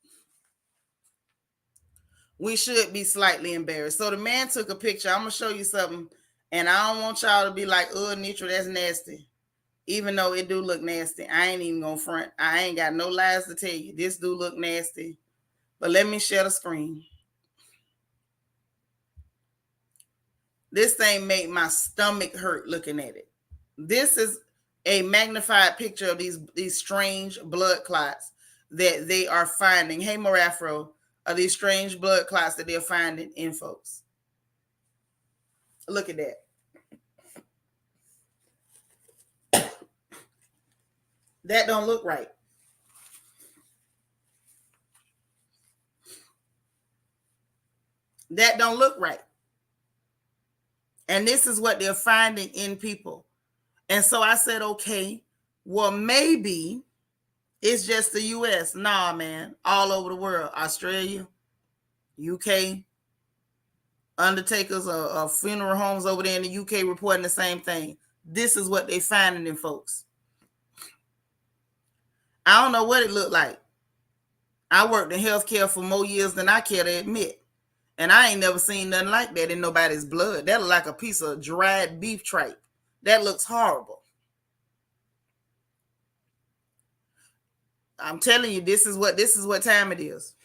Speaker 1: We should be slightly embarrassed. So the man took a picture. I'm going to show you something. And I don't want y'all to be like, oh, Nitra, that's nasty. Even though it do look nasty. I ain't even going to front. I ain't got no lies to tell you. This do look nasty. But let me share the screen. This thing made my stomach hurt looking at it. This is a magnified picture of these strange blood clots that they are finding. Hey, Morafro, are these strange blood clots that they're finding in folks. Look at that. That don't look right. That don't look right. And this is what they're finding in people. And so I said, okay, well, maybe it's just the U.S. Nah, man, all over the world. Australia, UK, undertakers or funeral homes over there in the UK reporting the same thing. This is what they finding in folks. I don't know what it looked like. I worked in healthcare for more years than I care to admit. And I ain't never seen nothing like that in nobody's blood. That look like a piece of dried beef tripe. That looks horrible. I'm telling you, this is what time it is.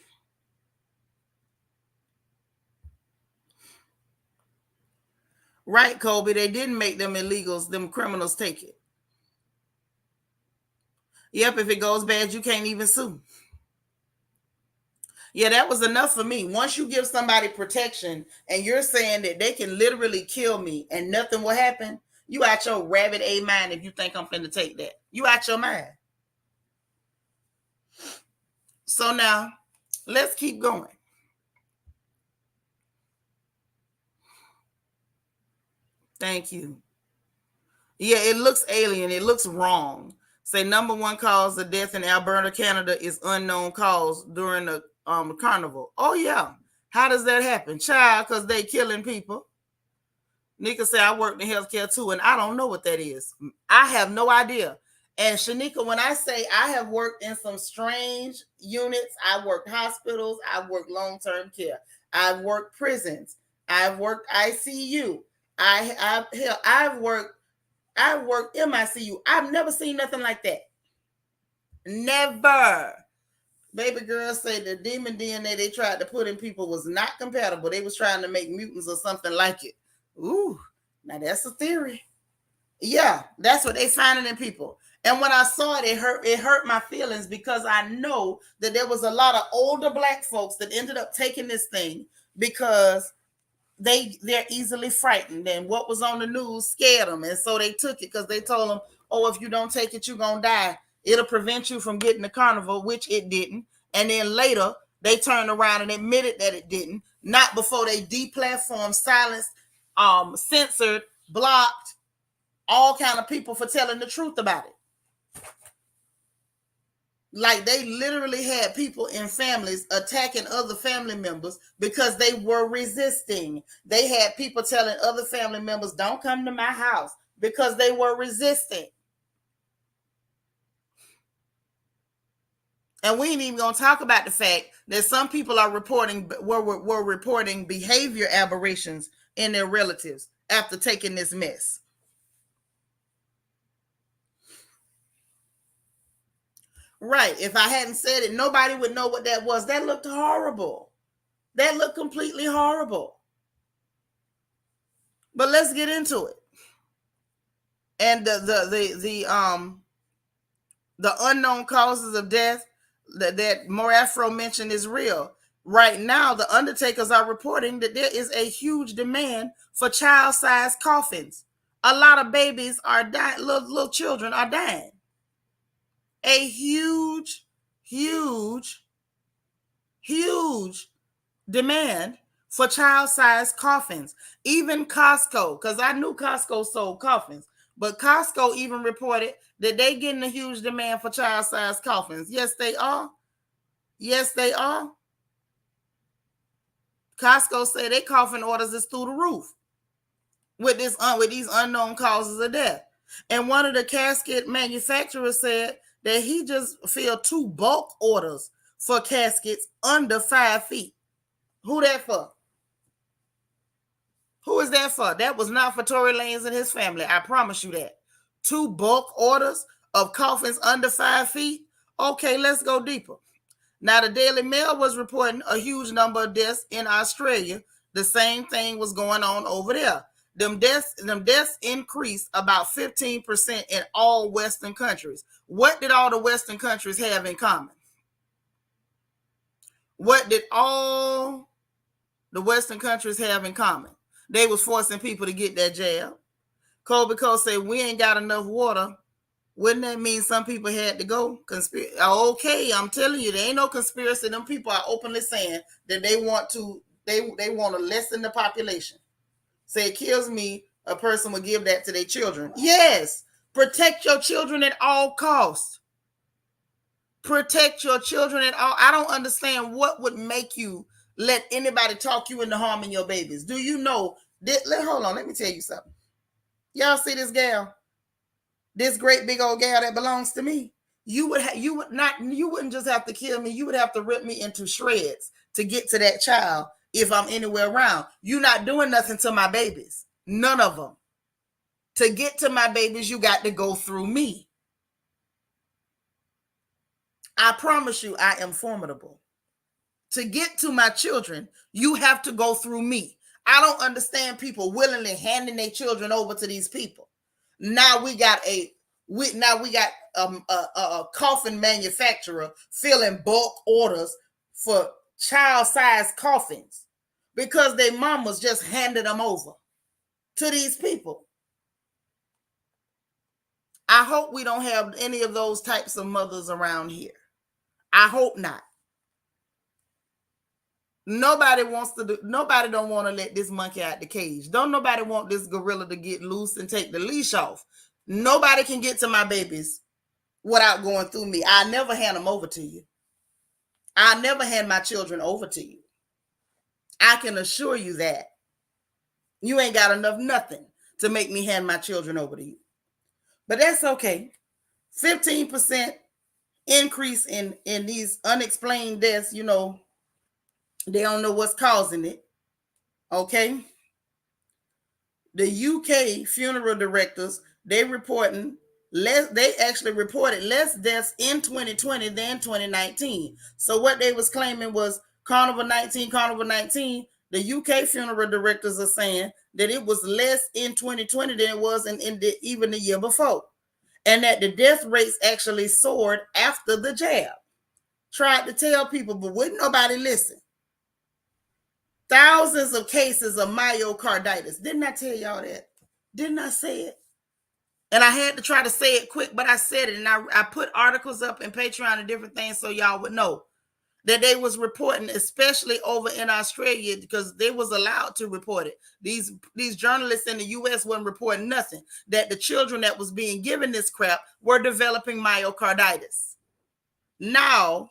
Speaker 1: Right, Kobe, they didn't make them illegals. Them criminals take it. Yep, if it goes bad, you can't even sue. Yeah, that was enough for me. Once you give somebody protection and you're saying that they can literally kill me and nothing will happen, you out your rabbit A mind if you think I'm finna take that. You out your mind. So now, let's keep going. Thank you. Yeah, it looks alien. It looks wrong. Say number one cause of death in Alberta, Canada is unknown cause during the carnival. Oh, yeah. How does that happen? Child, because they killing people. Nika said, I worked in healthcare too, and I don't know what that is. I have no idea. And Shanika, when I say I have worked in some strange units, I've worked hospitals, I've worked long-term care, I've worked prisons, I've worked ICU, I've worked MICU. I've never seen nothing like that. Never. Baby girl said the demon DNA they tried to put in people was not compatible. They was trying to make mutants or something like it. Ooh, now that's a theory. Yeah, that's what they finding in people. And when I saw it, it hurt my feelings because I know that there was a lot of older Black folks that ended up taking this thing because they're easily frightened, and what was on the news scared them, and so they took it because they told them, oh, if you don't take it, you're gonna die. It'll prevent you from getting the carnival, which it didn't. And then later they turned around and admitted that it didn't, not before they deplatformed, silenced, censored, blocked all kind of people for telling the truth about it. Like they literally had people in families attacking other family members because they were resisting. They had people telling other family members, don't come to my house, because they were resisting. And we ain't even gonna talk about the fact that some people are were reporting behavior aberrations in their relatives after taking this mess. Right. If I hadn't said it, nobody would know what that was. That looked horrible. That looked completely horrible. But let's get into it. And the unknown causes of death that Morafro mentioned is real. Right now, the undertakers are reporting that there is a huge demand for child-sized coffins. A lot of babies are dying, little children are dying. A huge demand for child-sized coffins. Even Costco, because I knew Costco sold coffins, but Costco even reported that they getting a huge demand for child-sized coffins. Yes, they are. Yes, they are. Costco say they coughing orders is through the roof with these unknown causes of death. And one of the casket manufacturers said that he just filled 2 bulk orders for caskets under 5 feet. Who that for? Who is that for? That was not for Tory Lanez and his family. I promise you that. 2 bulk orders of coffins under 5 feet. Okay, let's go deeper. Now, the Daily Mail was reporting a huge number of deaths in Australia. The same thing was going on over there. Them deaths increased about 15% in all Western countries. What did all the Western countries have in common? What did all the Western countries have in common? They was forcing people to get that jab. Colby Cole said, we ain't got enough water. Wouldn't that mean some people had to go? Okay, I'm telling you, there ain't no conspiracy. Them people are openly saying that they want to lessen the population. Say it kills me, a person would give that to their children. Yes, protect your children at all costs. Protect your children at all. I don't understand what would make you let anybody talk you into harming your babies. Do you know hold on, let me tell you something. Y'all see this gal? This great big old gal that belongs to me. You wouldn't just have to kill me. You would have to rip me into shreds to get to that child if I'm anywhere around. You're not doing nothing to my babies. None of them. To get to my babies, you got to go through me. I promise you, I am formidable. To get to my children, you have to go through me. I don't understand people willingly handing their children over to these people. Now we got a coffin manufacturer filling bulk orders for child-sized coffins because their mamas just handed them over to these people. I hope we don't have any of those types of mothers around here. I hope not. Nobody don't want to let this monkey out the cage. Don't nobody want this gorilla to get loose and take the leash off. Nobody can get to my babies without going through me. I never hand them over to you. I never hand my children over to you. I can assure you that. You ain't got enough nothing to make me hand my children over to you. But that's okay. 15% increase in these unexplained deaths, you know, they don't know what's causing it. Okay. The UK funeral directors, they actually reported less deaths in 2020 than 2019. So what they was claiming was Carnival 19. The UK funeral directors are saying that it was less in 2020 than it was even the year before. And that the death rates actually soared after the jab. Tried to tell people, but wouldn't nobody listen. Thousands of cases of myocarditis. Didn't I tell y'all that? Didn't I say it? And I had to try to say it quick, but I said it. And I put articles up in Patreon and different things so y'all would know that they was reporting, especially over in Australia, because they was allowed to report it. These journalists in the U.S. wasn't reporting nothing, that the children that was being given this crap were developing myocarditis. Now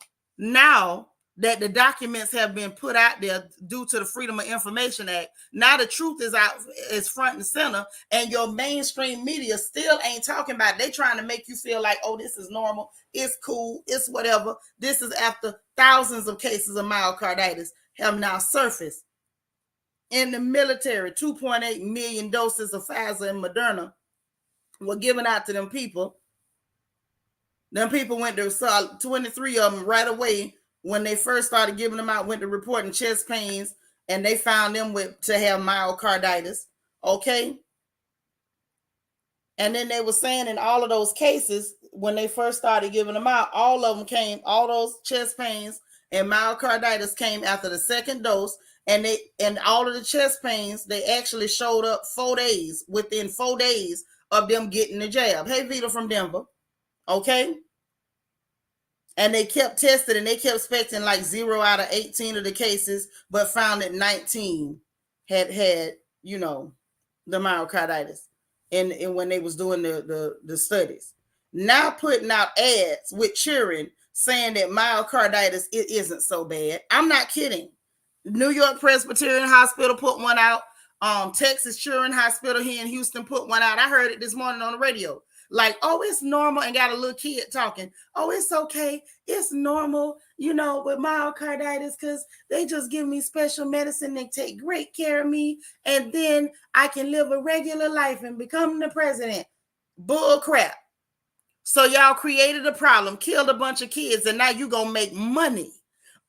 Speaker 1: that the documents have been put out there due to the Freedom of Information Act, now the truth is front and center, and your mainstream media still ain't talking about it. They trying to make you feel like, oh, this is normal, it's cool, it's whatever. This is after thousands of cases of myocarditis have now surfaced. In the military, 2.8 million doses of Pfizer and Moderna were given out to them people. Them people went to 23 of them right away. When they first started giving them out, went to reporting chest pains, and they found them to have myocarditis. Okay. And then they were saying in all of those cases, when they first started giving them out, all those chest pains and myocarditis came after the second dose. And all of the chest pains, they actually showed up within 4 days of them getting the jab. Hey, Vita from Denver. Okay. And they kept testing, and they kept expecting like 0 out of 18 of the cases, but found that 19 had, you know, the myocarditis. And when they was doing the studies. Now putting out ads with cheering saying that myocarditis, it isn't so bad. I'm not kidding. New York Presbyterian Hospital put one out. Texas Children's Hospital here in Houston put one out. I heard it this morning on the radio. Like, oh, it's normal, and got a little kid talking. Oh, it's okay. It's normal, with myocarditis, because they just give me special medicine. They take great care of me, and then I can live a regular life and become the president. Bull crap. So y'all created a problem, killed a bunch of kids, and now you gonna make money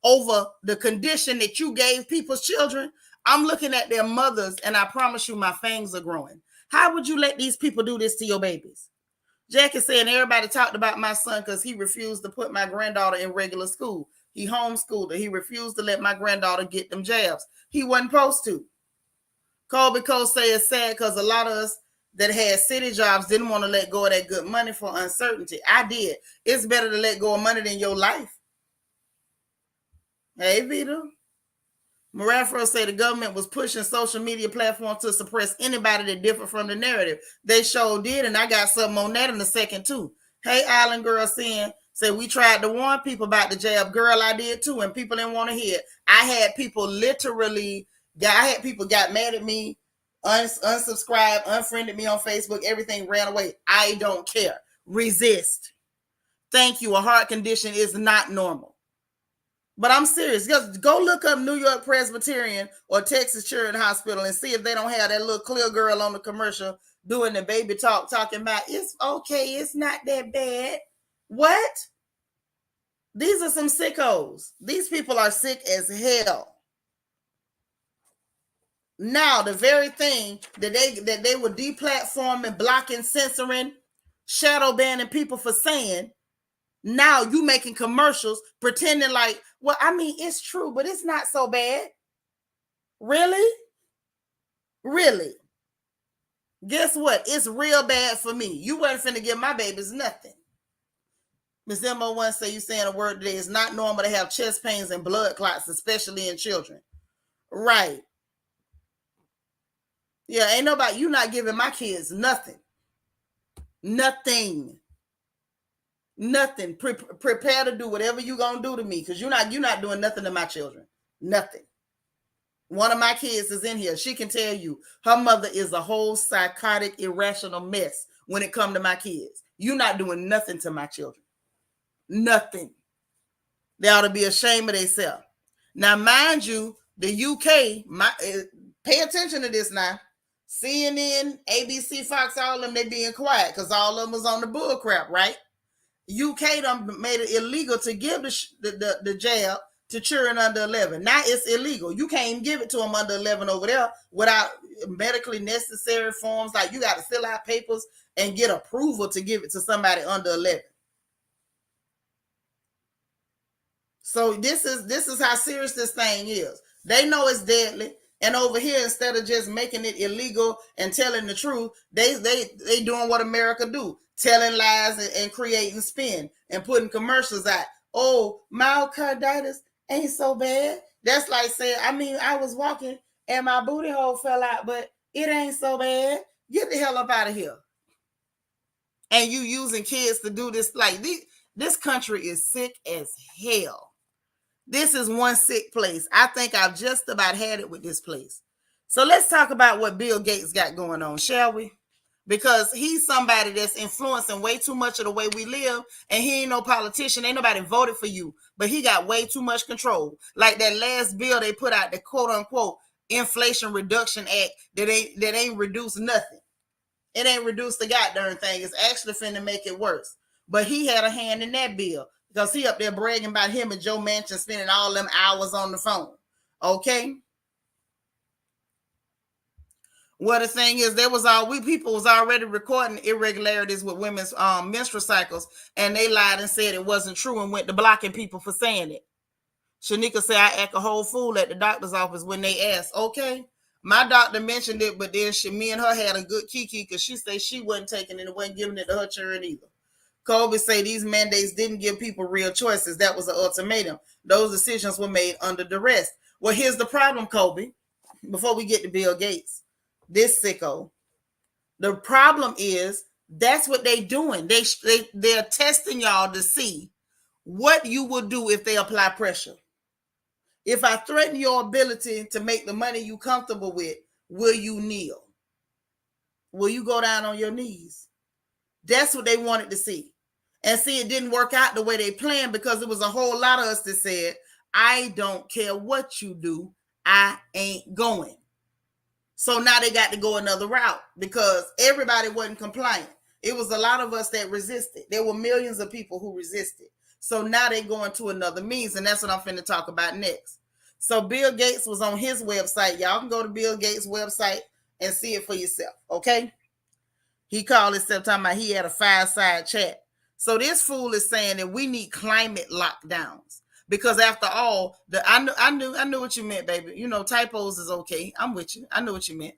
Speaker 1: over the condition that you gave people's children. I'm looking at their mothers, and I promise you my fangs are growing. How would you let these people do this to your babies? Jack is saying everybody talked about my son because he refused to put my granddaughter in regular school. He homeschooled her. He refused to let my granddaughter get them jabs. He wasn't supposed to. Colby Cole say it's sad because a lot of us that had city jobs didn't want to let go of that good money for uncertainty. I did. It's better to let go of money than your life. Hey, Vito. Marafro say the government was pushing social media platforms to suppress anybody that differed from the narrative. They sure did, and I got something on that in a second, too. Hey, Island Girl say we tried to warn people about the jab. Girl, I did, too, and people didn't want to hear it. I had people got mad at me, unsubscribed, unfriended me on Facebook. Everything ran away. I don't care. Resist. Thank you. A heart condition is not normal. But I'm serious. Just go look up New York Presbyterian or Texas Children's Hospital and see if they don't have that little clear girl on the commercial doing the baby talk, talking about it's okay, it's not that bad. What? These are some sickos. These people are sick as hell. Now, the very thing that they were deplatforming, blocking, censoring, shadow banning people for saying, now you making commercials pretending like, well, I mean, it's true, but it's not so bad. Really? Really? Guess what? It's real bad for me. You wasn't finna give my babies nothing. Ms. MO1 say you saying a word today. It's not normal to have chest pains and blood clots, especially in children. Right. Yeah, ain't nobody, you not giving my kids nothing. Nothing. Nothing. Prepare to do whatever you're going to do to me, because you're not doing nothing to my children. Nothing. One of my kids is in here. She can tell you her mother is a whole psychotic, irrational mess when it comes to my kids. You're not doing nothing to my children. Nothing. They ought to be ashamed of themselves. Now, mind you, the UK, pay attention to this now. CNN, ABC, Fox, all of them, they being quiet because all of them was on the bull crap, right? UK done made it illegal to give the jab to children under 11. Now it's illegal. You can't even give it to them under 11 over there without medically necessary forms. Like, you got to fill out papers and get approval to give it to somebody under 11. So this is how serious this thing is. They know it's deadly. And over here, instead of just making it illegal and telling the truth, they doing what America do. Telling lies and creating spin and putting commercials out. Oh, myocarditis ain't so bad. That's like saying, I was walking and my booty hole fell out, but it ain't so bad. Get the hell up out of here. And you using kids to do this. Like, this country is sick as hell. This is one sick place. I think I've just about had it with this place. So let's talk about what Bill Gates got going on, shall we? Because he's somebody that's influencing way too much of the way we live, and he ain't no politician. Ain't nobody voted for you, but he got way too much control. Like that last bill they put out, the quote unquote Inflation Reduction Act, that ain't reduced nothing. It ain't reduced the goddamn thing. It's actually finna make it worse. But he had a hand in that bill because he up there bragging about him and Joe Manchin spending all them hours on the phone. Okay. Well, the thing is, people was already recording irregularities with women's menstrual cycles, and they lied and said it wasn't true and went to blocking people for saying it. Shanika said, I act a whole fool at the doctor's office when they asked. Okay, my doctor mentioned it, but then me and her had a good kiki because she said she wasn't taking it and wasn't giving it to her children either. Colby say these mandates didn't give people real choices. That was an ultimatum. Those decisions were made under duress. Well, here's the problem, Colby, before we get to Bill Gates. This sicko. The problem is that's what they doing. They're testing y'all to see what you will do if they apply pressure. If I threaten your ability to make the money you comfortable with, will you kneel? Will you go down on your knees? That's what they wanted to see. And see, it didn't work out the way they planned because it was a whole lot of us that said, I don't care what you do, I ain't going. So now they got to go another route because everybody wasn't compliant. It was a lot of us that resisted. There were millions of people who resisted. So now they're going to another means, and that's what I'm finna talk about next. So Bill Gates was on his website. Y'all can go to Bill Gates' website and see it for yourself, okay? He called himself talking about he had a fireside chat. So this fool is saying that we need climate lockdowns. Because after all, I knew what you meant, baby. You know, typos is okay. I'm with you. I knew what you meant.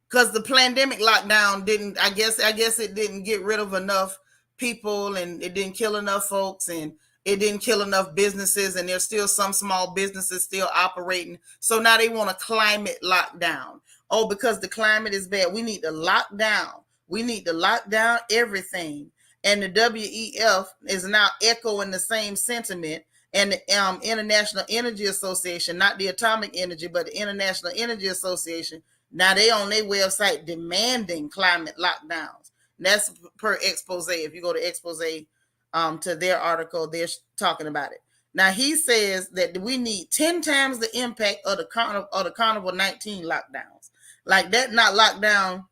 Speaker 1: Because the pandemic lockdown didn't, I guess it didn't get rid of enough people, and it didn't kill enough folks, and it didn't kill enough businesses, and there's still some small businesses still operating. So now they want a climate lockdown. Oh, because the climate is bad. We need to lock down. We need to lock down everything. And the WEF is now echoing the same sentiment. And the International Energy Association, not the Atomic Energy, but the International Energy Association, now they on their website demanding climate lockdowns. That's per expose. If you go to expose to their article, they're talking about it. Now he says that we need 10 times the impact of the Carnival 19 lockdowns. Like that not lockdown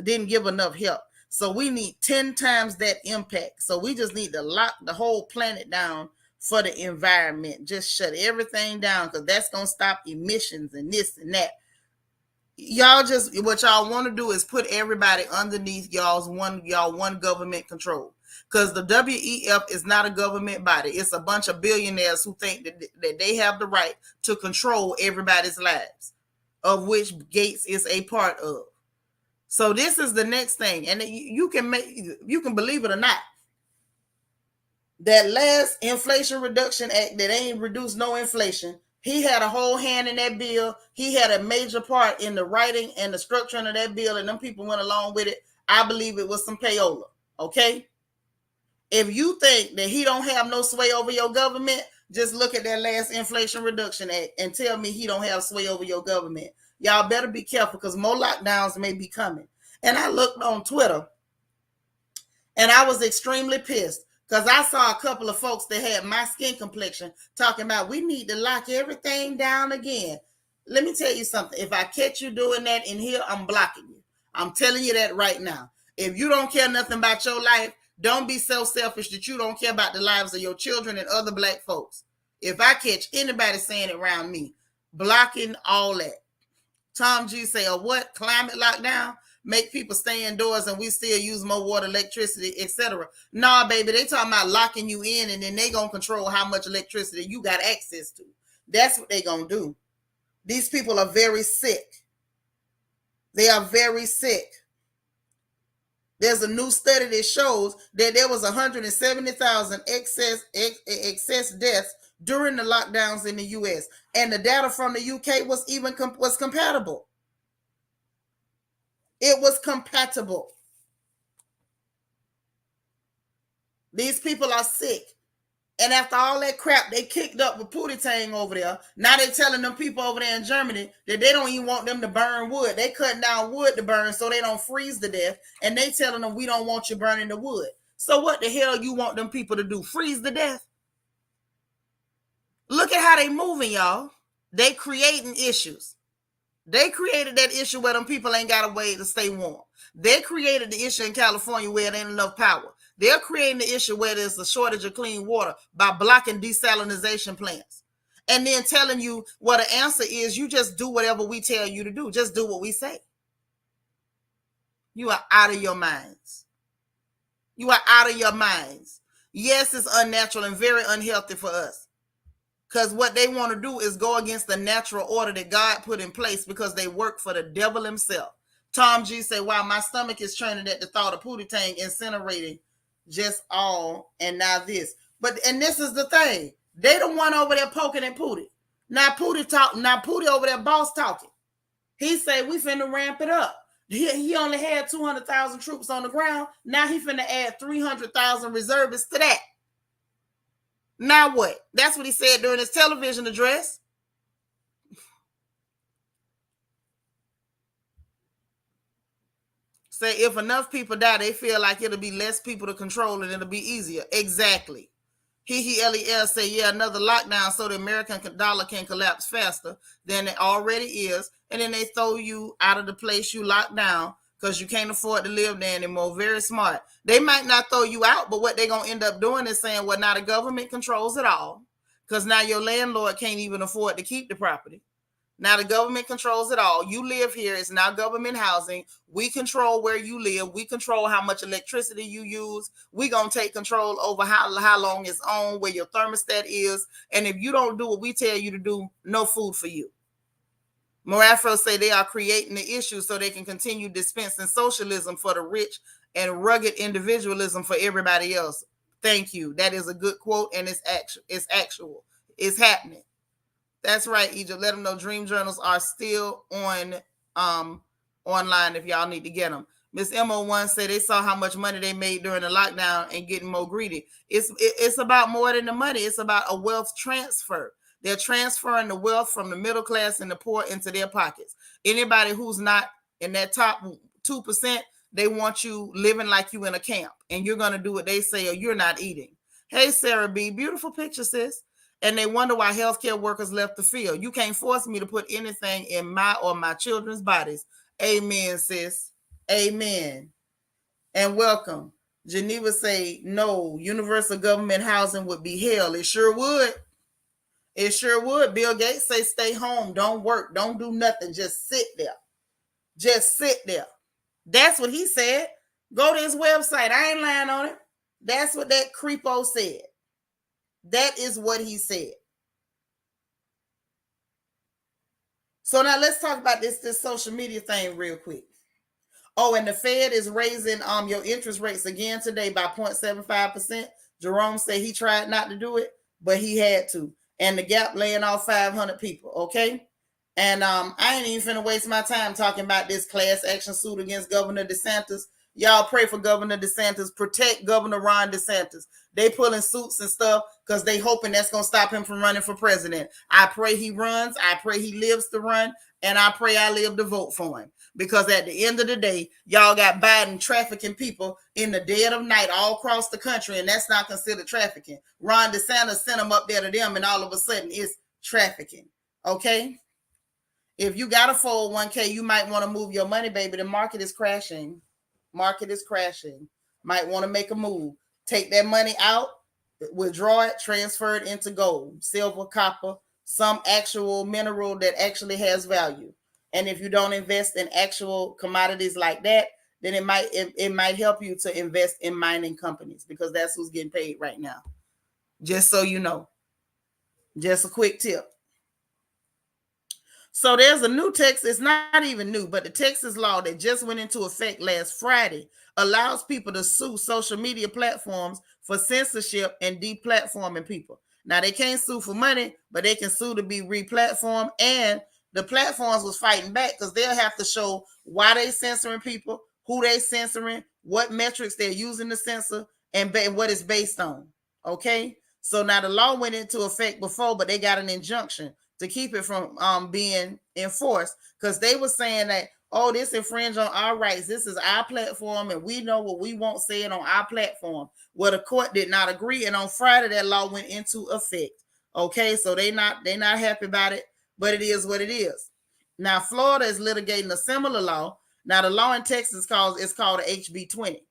Speaker 1: didn't give enough help. So we need 10 times that impact. So we just need to lock the whole planet down for the environment. Just shut everything down because that's going to stop emissions and this and that. Y'all just, what y'all want to do is put everybody underneath y'all one government control. Because the WEF is not a government body. It's a bunch of billionaires who think that they have the right to control everybody's lives, of which Gates is a part of. So this is the next thing. And you can believe it or not, that last Inflation Reduction Act that ain't reduced no inflation, he had a whole hand in that bill. He had a major part in the writing and the structuring of that bill, and them people went along with it. I believe it was some payola, okay? If you think that he don't have no sway over your government, just look at that last Inflation Reduction Act and tell me he don't have sway over your government. Y'all better be careful because more lockdowns may be coming. And I looked on Twitter, and I was extremely pissed because I saw a couple of folks that had my skin complexion talking about we need to lock everything down again. Let me tell you something. If I catch you doing that in here, I'm blocking you. I'm telling you that right now. If you don't care nothing about your life, don't be so selfish that you don't care about the lives of your children and other black folks. If I catch anybody saying it around me, blocking all that. Tom G say, what? Climate lockdown? Make people stay indoors and we still use more water, electricity, etc. Nah, baby, they talking about locking you in and then they gonna control how much electricity you got access to. That's what they gonna do. These people are very sick. They are very sick. There's a new study that shows that there was 170,000 excess deaths during the lockdowns in the U.S. And the data from the UK was compatible. It was compatible. These people are sick. And after all that crap they kicked up with Pootie Tang over there, now they're telling them people over there in Germany that they don't even want them to burn wood. They cutting down wood to burn so they don't freeze to death. And they telling them we don't want you burning the wood. So what the hell you want them people to do? Freeze to death? Look at how they moving, y'all. They creating issues. They created that issue where them people ain't got a way to stay warm. They created the issue in California where there ain't enough power. They're creating the issue where there's a shortage of clean water by blocking desalination plants. And then telling you what the answer is, you just do whatever we tell you to do. Just do what we say. You are out of your minds. You are out of your minds. Yes, it's unnatural and very unhealthy for us. Because what they want to do is go against the natural order that God put in place because they work for the devil himself. Tom G say, wow, my stomach is churning at the thought of Pootie Tang incinerating just all and now this. And this is the thing. They the one over there poking at Pootie. Now Pootie over there boss talking. He say, we finna ramp it up. He only had 200,000 troops on the ground. Now he finna add 300,000 reservists to that. Now what? That's what he said during his television address. Say if enough people die, they feel like it'll be less people to control and it'll be easier. Exactly. LEL say, yeah, another lockdown so the American dollar can collapse faster than it already is. And then they throw you out of the place you locked down because you can't afford to live there anymore. Very smart. They might not throw you out, but what they're going to end up doing is saying, well, now the government controls it all because now your landlord can't even afford to keep the property. Now the government controls it all. You live here. It's now government housing. We control where you live. We control how much electricity you use. We're going to take control over how long it's on, where your thermostat is. And if you don't do what we tell you to do, no food for you. Morafro say they are creating the issue so they can continue dispensing socialism for the rich and rugged individualism for everybody else. Thank you. That is a good quote, and it's actual. It's happening. That's right, Egypt. Let them know dream journals are still on online if y'all need to get them. Miss MO1 said they saw how much money they made during the lockdown and getting more greedy. It's about more than the money. It's about a wealth transfer. They're transferring the wealth from the middle class and the poor into their pockets. Anybody who's not in that top 2%, they want you living like you in a camp, and you're going to do what they say or you're not eating. Hey, Sarah B. Beautiful picture, sis. And they wonder why healthcare workers left the field. You can't force me to put anything in my or my children's bodies. Amen, sis. Amen. And welcome. Geneva say, no, universal government housing would be hell. It sure would. It sure would. Bill Gates say, stay home. Don't work. Don't do nothing. Just sit there. Just sit there. That's what he said. Go to his website. I ain't lying on it. That's what that creepo said. That is what he said. So now let's talk about this social media thing real quick. Oh, and the Fed is raising your interest rates again today by 0.75%. Jerome said he tried not to do it, but he had to. And the Gap laying off 500 people, okay? And I ain't even finna waste my time talking about this class action suit against Governor DeSantis. Y'all pray for Governor DeSantis. Protect Governor Ron DeSantis. They pulling suits and stuff because they hoping that's going to stop him from running for president. I pray he runs. I pray he lives to run. And I pray I live to vote for him. Because at the end of the day, y'all got Biden trafficking people in the dead of night all across the country, and that's not considered trafficking. Ron DeSantis sent them up there to them, and all of a sudden it's trafficking. Okay? If you got a 401k, you might want to move your money, baby. The market is crashing. Market is crashing. Might want to make a move. Take that money out, withdraw it, transfer it into gold, silver, copper, some actual mineral that actually has value. And if you don't invest in actual commodities like that, then it might help you to invest in mining companies because that's who's getting paid right now. Just so you know. Just a quick tip. So there's a new Texas, it's not even new, but the Texas law that just went into effect last Friday allows people to sue social media platforms for censorship and deplatforming people. Now, they can't sue for money, but they can sue to be replatformed. And the platforms was fighting back because they'll have to show why they censoring people, who they censoring, what metrics they're using to censor, and what it's based on. Okay? So now the law went into effect before, but they got an injunction to keep it from being enforced because they were saying that, oh, this infringes on our rights. This is our platform, and we know what we want said on our platform. Well, the court did not agree, and on Friday that law went into effect. Okay, so they're not happy about it, but it is what it is. Now, Florida is litigating a similar law. Now, the law in Texas is called HB 20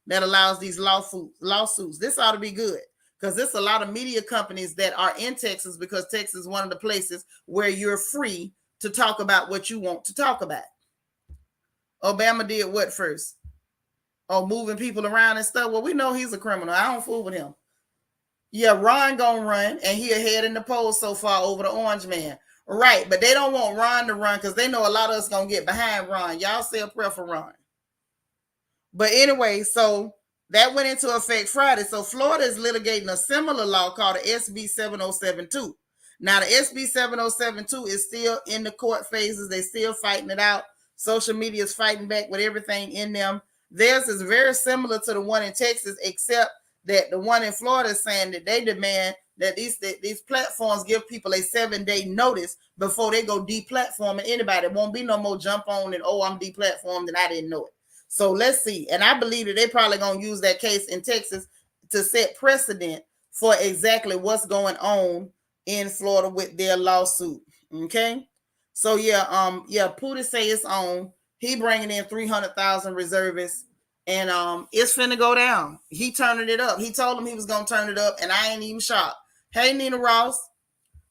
Speaker 1: that allows these lawsuits. This ought to be good. Because there's a lot of media companies that are in Texas because Texas is one of the places where you're free to talk about what you want to talk about. Obama did what first? Oh, moving people around and stuff. Well, we know he's a criminal. I don't fool with him. Yeah, Ron gonna run, and he ahead in the polls so far over the orange man. Right, but they don't want Ron to run because they know a lot of us gonna get behind Ron. Y'all say a prayer for Ron. But anyway, so that went into effect Friday. So Florida is litigating a similar law called the SB 7072. Now, the SB 7072 is still in the court phases. They're still fighting it out. social media is fighting back with everything in them. Theirs is very similar to the one in Texas, except that the one in Florida is saying that they demand that these platforms give people a 7-day notice before they go deplatforming anybody. It won't be no more jump on and, oh, I'm deplatformed and I didn't know it. So let's see. And I believe that they probably going to use that case in Texas to set precedent for exactly what's going on in Florida with their lawsuit. Okay. So yeah, Pootie say it's on. He bringing in 300,000 reservists, and it's finna go down. He turning it up. He told him he was gonna turn it up, and I ain't even shocked. Hey, Nina Ross.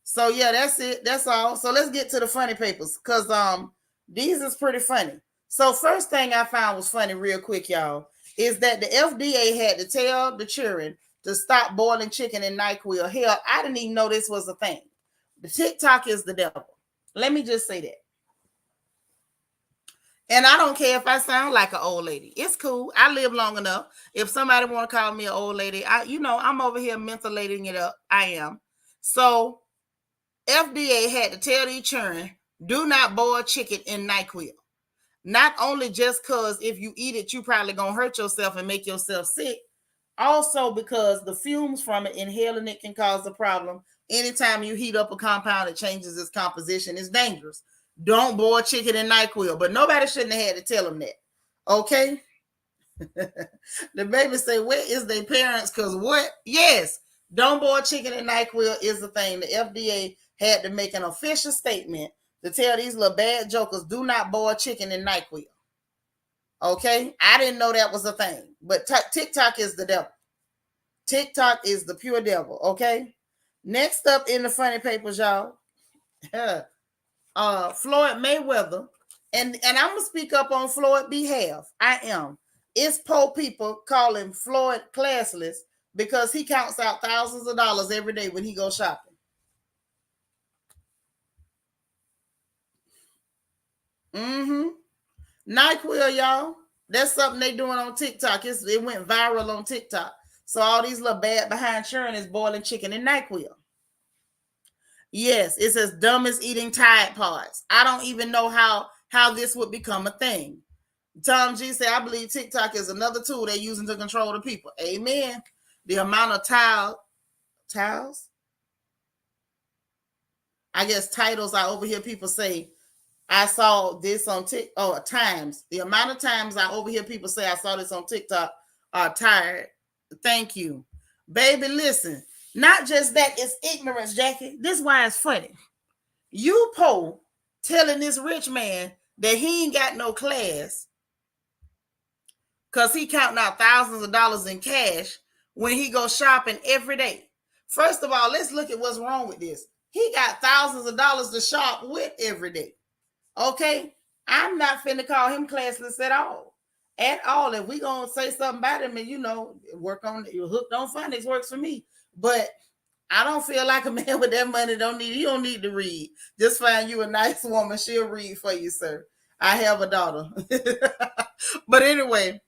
Speaker 1: So yeah, that's it. That's all. So let's get to the funny papers, cause these is pretty funny. So first thing I found was funny, real quick, y'all, is that the FDA had to tell the children to stop boiling chicken in NyQuil. Hell, I didn't even know this was a thing. The TikTok is the devil. Let me just say that. And I don't care if I sound like an old lady. It's cool. I live long enough. If somebody want to call me an old lady, I'm over here mentholating it up. I am. So FDA had to tell these children, do not boil chicken in NyQuil. Not only just because if you eat it, you probably going to hurt yourself and make yourself sick. Also because the fumes from it, inhaling it can cause a problem. Anytime you heat up a compound, it changes its composition. It's dangerous. Don't boil chicken in NyQuil. But nobody shouldn't have had to tell them that. Okay? The baby say, where is their parents? Because what? Yes. Don't boil chicken in NyQuil is the thing. The FDA had to make an official statement to tell these little bad jokers, do not boil chicken in NyQuil. Okay? I didn't know that was a thing. But TikTok is the devil. TikTok is the pure devil. Okay? Next up in the funny papers, y'all. Floyd Mayweather. And I'm going to speak up on Floyd's behalf. I am. It's poor people calling Floyd classless because he counts out thousands of dollars every day when he goes shopping. NyQuil, y'all. That's something they doing on TikTok. It went viral on TikTok. So all these little bad behind children is boiling chicken in NyQuil. Yes, it's as dumb as eating Tide Pods. I don't even know how this would become a thing. Tom G said, I believe TikTok is another tool they're using to control the people. Amen. The amount of titles, I guess titles I overhear people say, I saw this on TikTok, times. The amount of times I overhear people say I saw this on TikTok are tired. Thank you. Baby, listen. Not just that, it's ignorance, Jackie. This is why it's funny. You po telling this rich man that he ain't got no class because he counting out thousands of dollars in cash when he goes shopping every day. First of all, let's look at what's wrong with this. He got thousands of dollars to shop with every day. Okay? I'm not finna call him classless at all. At all. If we gonna say something about him and, work on it, hooked on phonics works for me. But I don't feel like a man with that money you don't need to read. Just find you a nice woman. She'll read for you, sir. I have a daughter. But anyway,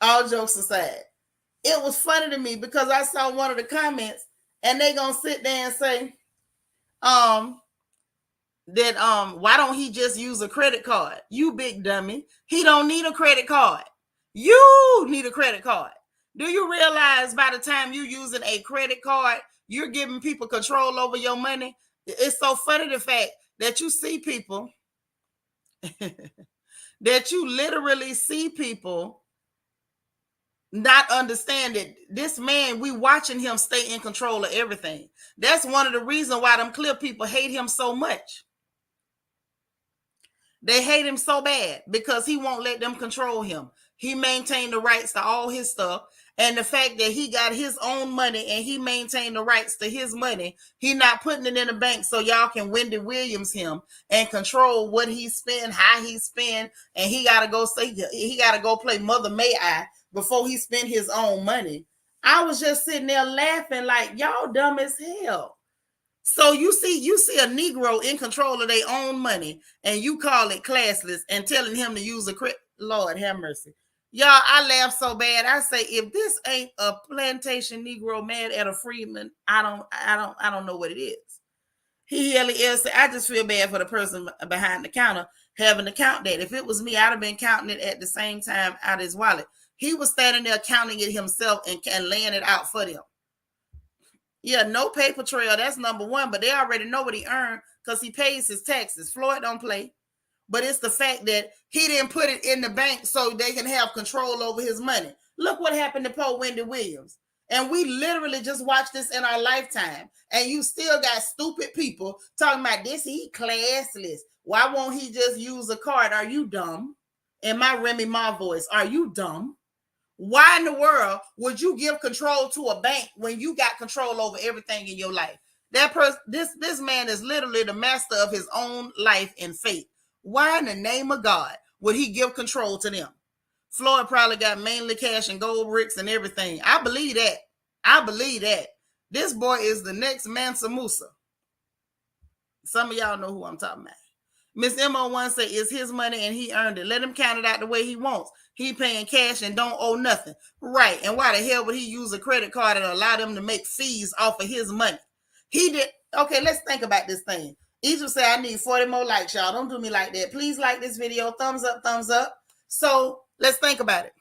Speaker 1: all jokes aside, it was funny to me because I saw one of the comments and they gonna sit there and say, why don't he just use a credit card? You big dummy. He don't need a credit card. You need a credit card. Do you realize by the time you're using a credit card, you're giving people control over your money? It's so funny the fact that you see people, that you literally see people not understand it. This man, we watching him stay in control of everything. That's one of the reasons why them clear people hate him so much. They hate him so bad because he won't let them control him. He maintained the rights to all his stuff. And the fact that he got his own money and he maintained the rights to his money, he not putting it in the bank so y'all can Wendy Williams him and control what he spend, how he spend, and he gotta go play Mother May I before he spend his own money. I was just sitting there laughing like, y'all dumb as hell. So you see a Negro in control of their own money and you call it classless and telling him to use a Lord have mercy. Y'all, I laugh so bad. I say, if this ain't a plantation Negro mad at a freedman, I don't know what it is. He really is. I just feel bad for the person behind the counter having to count that. If it was me, I'd have been counting it at the same time out of his wallet. He was standing there counting it himself and laying it out for them. Yeah, no paper trail. That's number one. But they already know what he earned because he pays his taxes. Floyd don't play. But it's the fact that he didn't put it in the bank so they can have control over his money. Look what happened to poor Wendy Williams. And we literally just watched this in our lifetime. And you still got stupid people talking about this. He classless. Why won't he just use a card? Are you dumb? In my Remy Ma voice, are you dumb? Why in the world would you give control to a bank when you got control over everything in your life? That person, this man is literally the master of his own life and fate. Why in the name of God would he give control to them? Floyd probably got mainly cash and gold bricks and everything. I believe that. I believe that. This boy is the next Mansa Musa. Some of y'all know who I'm talking about. Miss MO1 say it's his money and he earned it. Let him count it out the way he wants. He paying cash and don't owe nothing. Right. And why the hell would he use a credit card and allow them to make fees off of his money? He did. Okay, let's think about this thing. Egypt say, I need 40 more likes, y'all. Don't do me like that. Please like this video. Thumbs up, thumbs up. So let's think about it.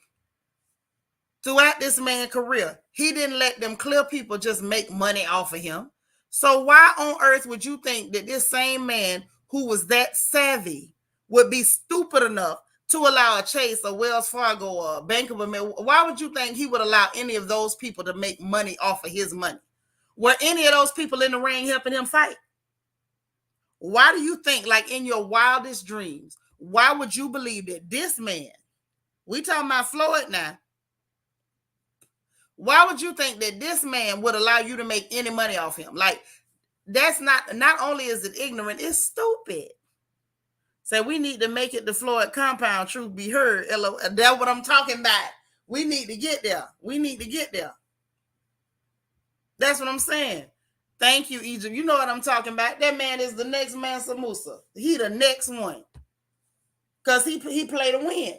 Speaker 1: Throughout this man's career, he didn't let them clear people just make money off of him. So why on earth would you think that this same man who was that savvy would be stupid enough to allow a Chase, a Wells Fargo, or a Bank of America? Why would you think he would allow any of those people to make money off of his money? Were any of those people in the ring helping him fight? Why do you think, like in your wildest dreams, why would you believe that this man, we talking about Floyd now, why would you think that this man would allow you to make any money off him? Like, that's not only is it ignorant, it's stupid. So we need to make it the Floyd compound, truth be heard. That's what I'm talking about. We need to get there. We need to get there. That's what I'm saying. Thank you, Egypt. You know what I'm talking about. That man is the next Mansa Musa. He the next one. Because he played to win.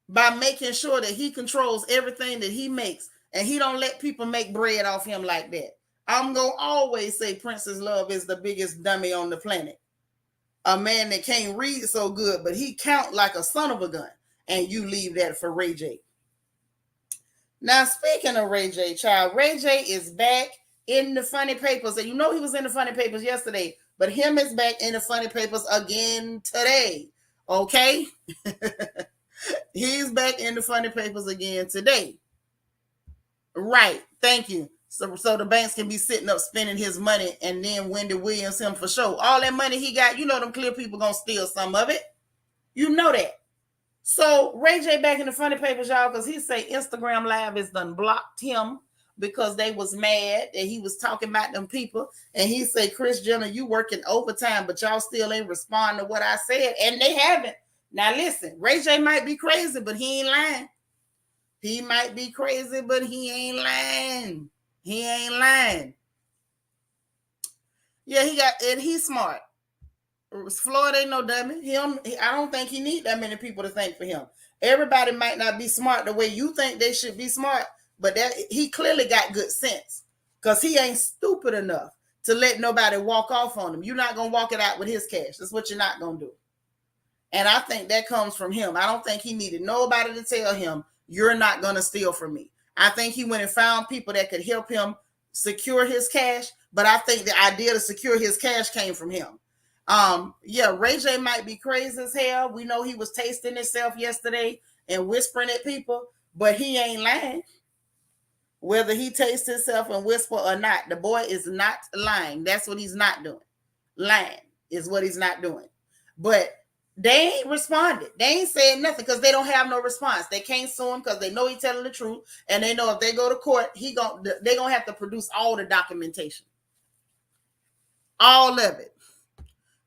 Speaker 1: By making sure that he controls everything that he makes. And he don't let people make bread off him like that. I'm going to always say Princess Love is the biggest dummy on the planet. A man that can't read so good, but he count like a son of a gun. And you leave that for Ray J. Now, speaking of Ray J, child, Ray J is back in the funny papers. And you know he was in the funny papers yesterday, but him is back in the funny papers again today. Okay? He's back in the funny papers again today. Right. Thank you. So the banks can be sitting up spending his money, and then Wendy Williams him for sure. All that money he got, you know them clear people gonna steal some of it. You know that. So Ray J back in the funny papers, y'all, because he say Instagram Live is done blocked him because they was mad that he was talking about them people. And he say, Chris Jenner, you working overtime, but y'all still ain't responding to what I said. And they haven't. Now listen, Ray J might be crazy, but he ain't lying. He might be crazy, but he ain't lying. He ain't lying. Yeah, he's smart. Floyd ain't no dummy. I don't think he need that many people to think for him. Everybody might not be smart the way you think they should be smart, but he clearly got good sense because he ain't stupid enough to let nobody walk off on him. You're not going to walk it out with his cash. That's what you're not going to do. And I think that comes from him. I don't think he needed nobody to tell him, you're not going to steal from me. I think he went and found people that could help him secure his cash, but I think the idea to secure his cash came from him. Yeah, Ray J might be crazy as hell. We know he was tasting himself yesterday and whispering at people, but he ain't lying. Whether he tastes himself and whisper or not, the boy is not lying. That's what he's not doing. Lying is what he's not doing. But they ain't responded. They ain't said nothing because they don't have no response. They can't sue him because they know he's telling the truth, and they know if they go to court, they gonna have to produce all the documentation, all of it.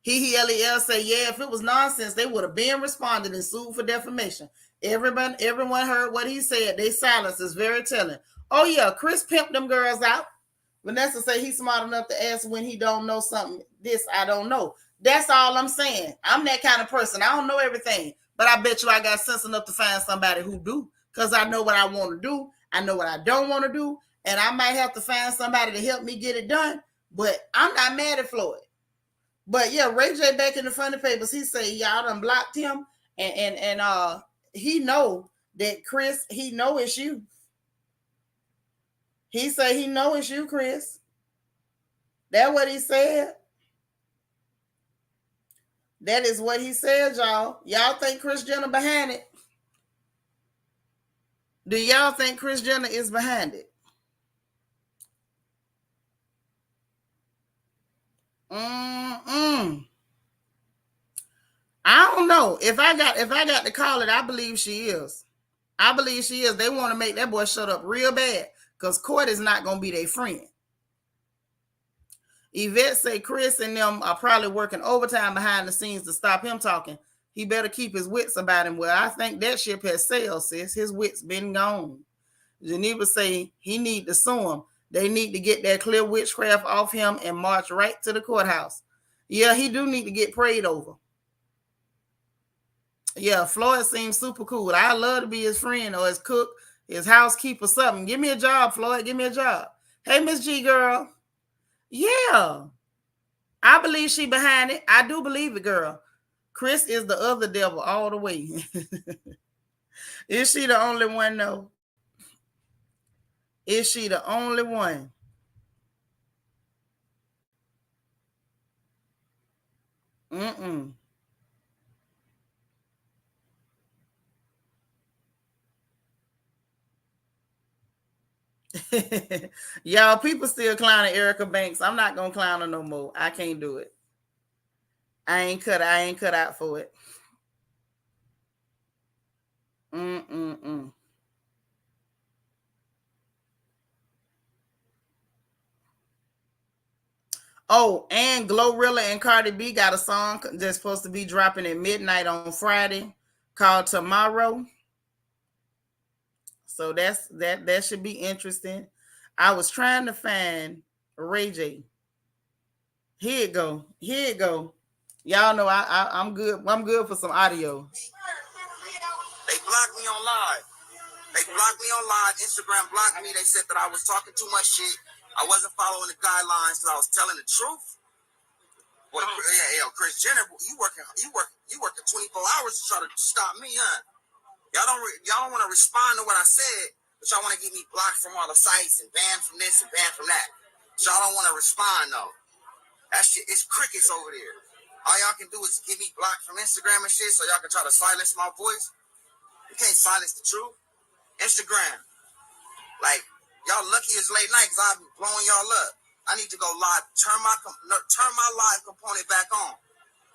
Speaker 1: LEL say, yeah, if it was nonsense, they would have been responded and sued for defamation. Everyone heard what he said. They silence is very telling. Oh yeah, Chris pimped them girls out. Vanessa say he's smart enough to ask when he don't know something. This I don't know. That's all I'm saying. I'm that kind of person. I don't know everything, but I bet you I got sense enough to find somebody who do, because I know what I want to do. I know what I don't want to do, and I might have to find somebody to help me get it done, but I'm not mad at Floyd. But yeah, Ray J back in the funny papers, he say y'all done blocked him, and he know that Chris, he know it's you. He say he know it's you, Chris. That what he said. That is what he said, y'all. Y'all think Kris Jenner behind it? Do y'all think Kris Jenner is behind it? Mm-mm. I don't know. If I got to call it, I believe she is. I believe she is. They want to make that boy shut up real bad because Court is not gonna be their friend. Yvette say Chris and them are probably working overtime behind the scenes to stop him talking. He better keep his wits about him. Well, I think that ship has sailed, sis. His wits been gone. Geneva say he need to sue him. They need to get that clear witchcraft off him and march right to the courthouse. Yeah, he do need to get prayed over. Yeah, Floyd seems super cool. I love to be his friend or his cook, his housekeeper, something. Give me a job, Floyd. Give me a job. Hey, Miss G girl. Yeah, I believe she behind it. I do believe it, girl. Chris is the other devil all the way. Is she the only one, though? Is she the only one? Mm-mm. Y'all, people still clowning Erica Banks. I'm not gonna clown her no more. I can't do it. I ain't cut out for it. Mm-mm-mm. Oh, and Glorilla and Cardi B got a song that's supposed to be dropping at midnight on Friday called Tomorrow. So that should be interesting. I was trying to find Ray J. Here it go. Here it go. Y'all know I'm good. I'm good for some audio. They blocked me on live. They blocked me on live. Instagram blocked me. They said that I was talking too much shit. I wasn't following the guidelines because I was telling the truth. Boy, yeah, Kris Jenner, you working 24 hours to try to stop me, huh? Y'all don't want to respond to what I said, but y'all want to get me blocked from all the sites and banned from this and banned from that. So y'all don't want to respond though. That shit, it's crickets over there. All y'all can do is get me blocked from Instagram and shit, so y'all can try to silence my voice. You can't silence the truth. Instagram, like y'all lucky it's late night because I'll be blowing y'all up. I need to go live. Turn my live component back on.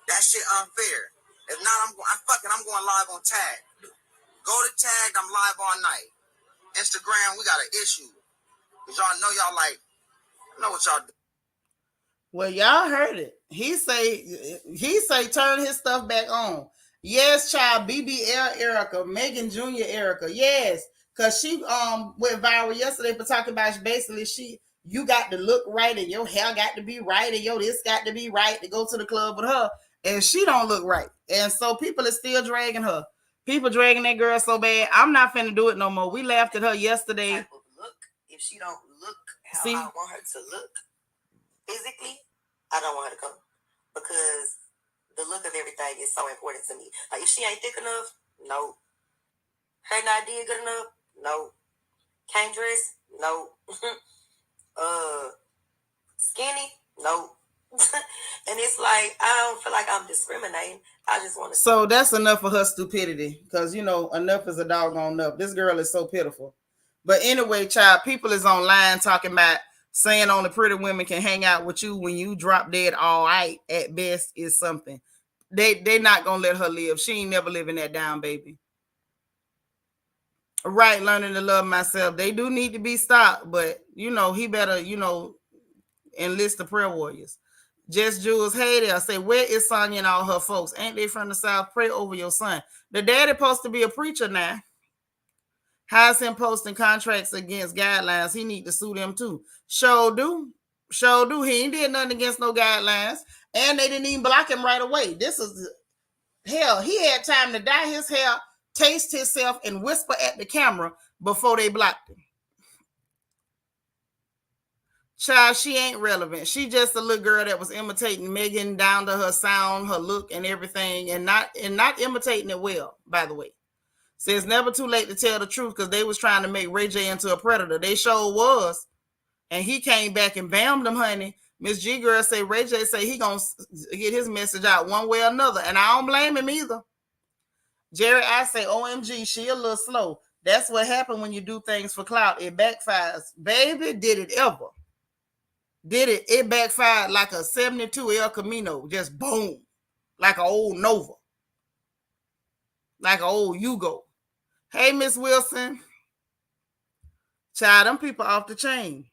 Speaker 1: That shit unfair. If not, I'm going live on Tag. Go to Tag. I'm live all night. Instagram, we got an issue. Cause y'all know y'all like, know what y'all do. Well, y'all heard it. He say turn his stuff back on. Yes, child, BBL Erica, Megan Jr. Erica. Yes. Cause she went viral yesterday for talking about basically you got to look right and your hair got to be right and your this got to be right to go to the club with her. And she don't look right. And so people are still dragging her. People dragging that girl so bad. I'm not finna do it no more. We laughed at her yesterday.
Speaker 2: Look, if she don't look how I want her to look physically, I don't want her to come because the look of everything is so important to me. Like if she ain't thick enough, no. Her not did good enough, no. Can't dress, no. Skinny, no. And it's like I don't feel like I'm discriminating. I just want to. So that's enough for her stupidity, because enough is a doggone enough. This girl is so pitiful. But anyway, child, people is online talking about saying only pretty women can hang out with you when you drop dead all right at best is something. They not gonna let her live. She ain't never living that down, baby. Right, learning to love myself. They do need to be stopped, but he better, enlist the prayer warriors. Just Jules, hey there. Say, where is Sonya and all her folks? Ain't they from the South? Pray over your son. The daddy supposed to be a preacher now. How's him posting contracts against guidelines? He need to sue them too. Sure do. Sure do. He ain't did nothing against no guidelines. And they didn't even block him right away. This is hell. He had time to dye his hair, taste himself, and whisper at the camera before they blocked him. Child, she ain't relevant. She just a little girl that was imitating Megan down to her sound, her look, and everything, and not imitating it well, by the way. So it's never too late to tell the truth because they was trying to make Ray J into a predator. They sure was. And he came back and bammed them, honey. Miss G Girl say Ray J say he gonna get his message out one way or another. And I don't blame him either. Jerry, I say, OMG, she a little slow. That's what happened when you do things for clout. It backfires. Baby, did it ever. Did it? It backfired like a 72 El Camino. Just boom. Like an old Nova. Like an old Yugo. Hey, Miss Wilson. Child, them people off the chain.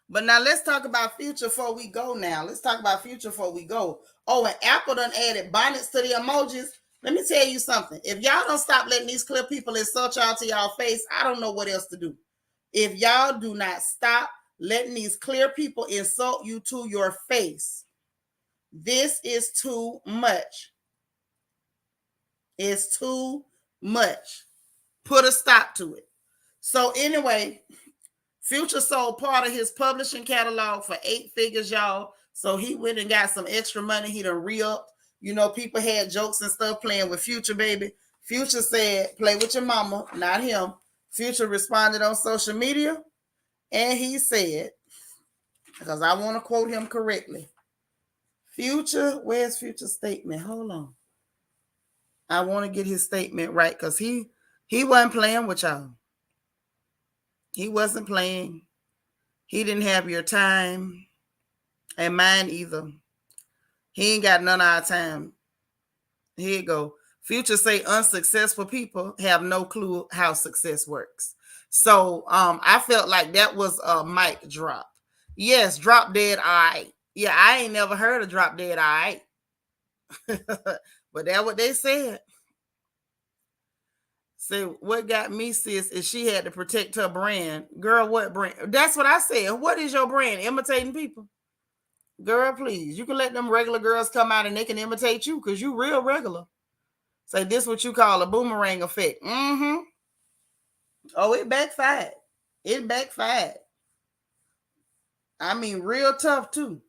Speaker 2: But now let's talk about Future before we go now. Let's talk about Future before we go. Oh, and Apple done added bonnets to the emojis. Let me tell you something. If y'all don't stop letting these clear people insult y'all to y'all face, I don't know what else to do. If y'all do not stop letting these clear people insult you to your face, this is too much. It's too much. Put a stop to it. So anyway, Future sold part of his publishing catalog for 8 figures, y'all. So he went and got some extra money. He done re-upped. You know, people had jokes and stuff playing with Future, baby. Future said, play with your mama, not him. Future responded on social media, and he said, because I want to quote him correctly. Future, where's Future's statement? Hold on. I want to get his statement right because he wasn't playing with y'all. He wasn't playing. He didn't have your time and mine either. He ain't got none of our time. Here you go. Future say unsuccessful people have no clue how success works. So I felt like that was a mic drop. Yes, drop dead, all right. Yeah, I ain't never heard of drop dead, all right. But that's what they said. Say, what got me, sis, is she had to protect her brand. Girl, what brand? That's what I said. What is your brand? Imitating people? Girl, please. You can let them regular girls come out and they can imitate you because you real regular. Say, this what you call a boomerang effect. Mm-hmm. Oh, it backfired. It backfired. I mean, real tough, too.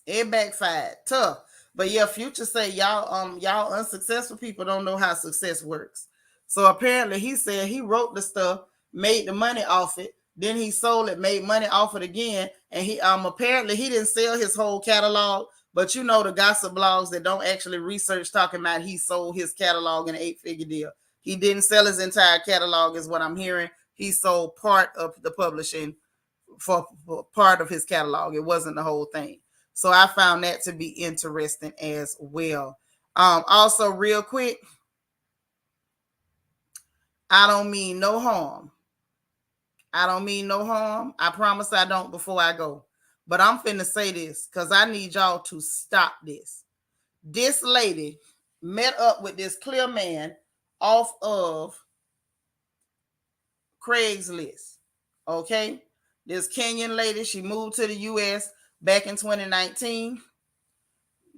Speaker 2: It backfired. Tough. But yeah, Future say y'all unsuccessful people don't know how success works. So apparently he said he wrote the stuff, made the money off it, then he sold it, made money off it again, and he apparently he didn't sell his whole catalog, but you know the gossip blogs that don't actually research talking about he sold his catalog in an 8-figure deal. He didn't sell his entire catalog is what I'm hearing. He sold part of the publishing for part of his catalog. It wasn't the whole thing. So I found that to be interesting as well. Also, real quick, I don't mean no harm. I don't mean no harm. I promise I don't before I go. But I'm finna say this because I need y'all to stop this. This lady met up with this clear man off of Craigslist. Okay? This Kenyan lady, she moved to the U.S. back in 2019.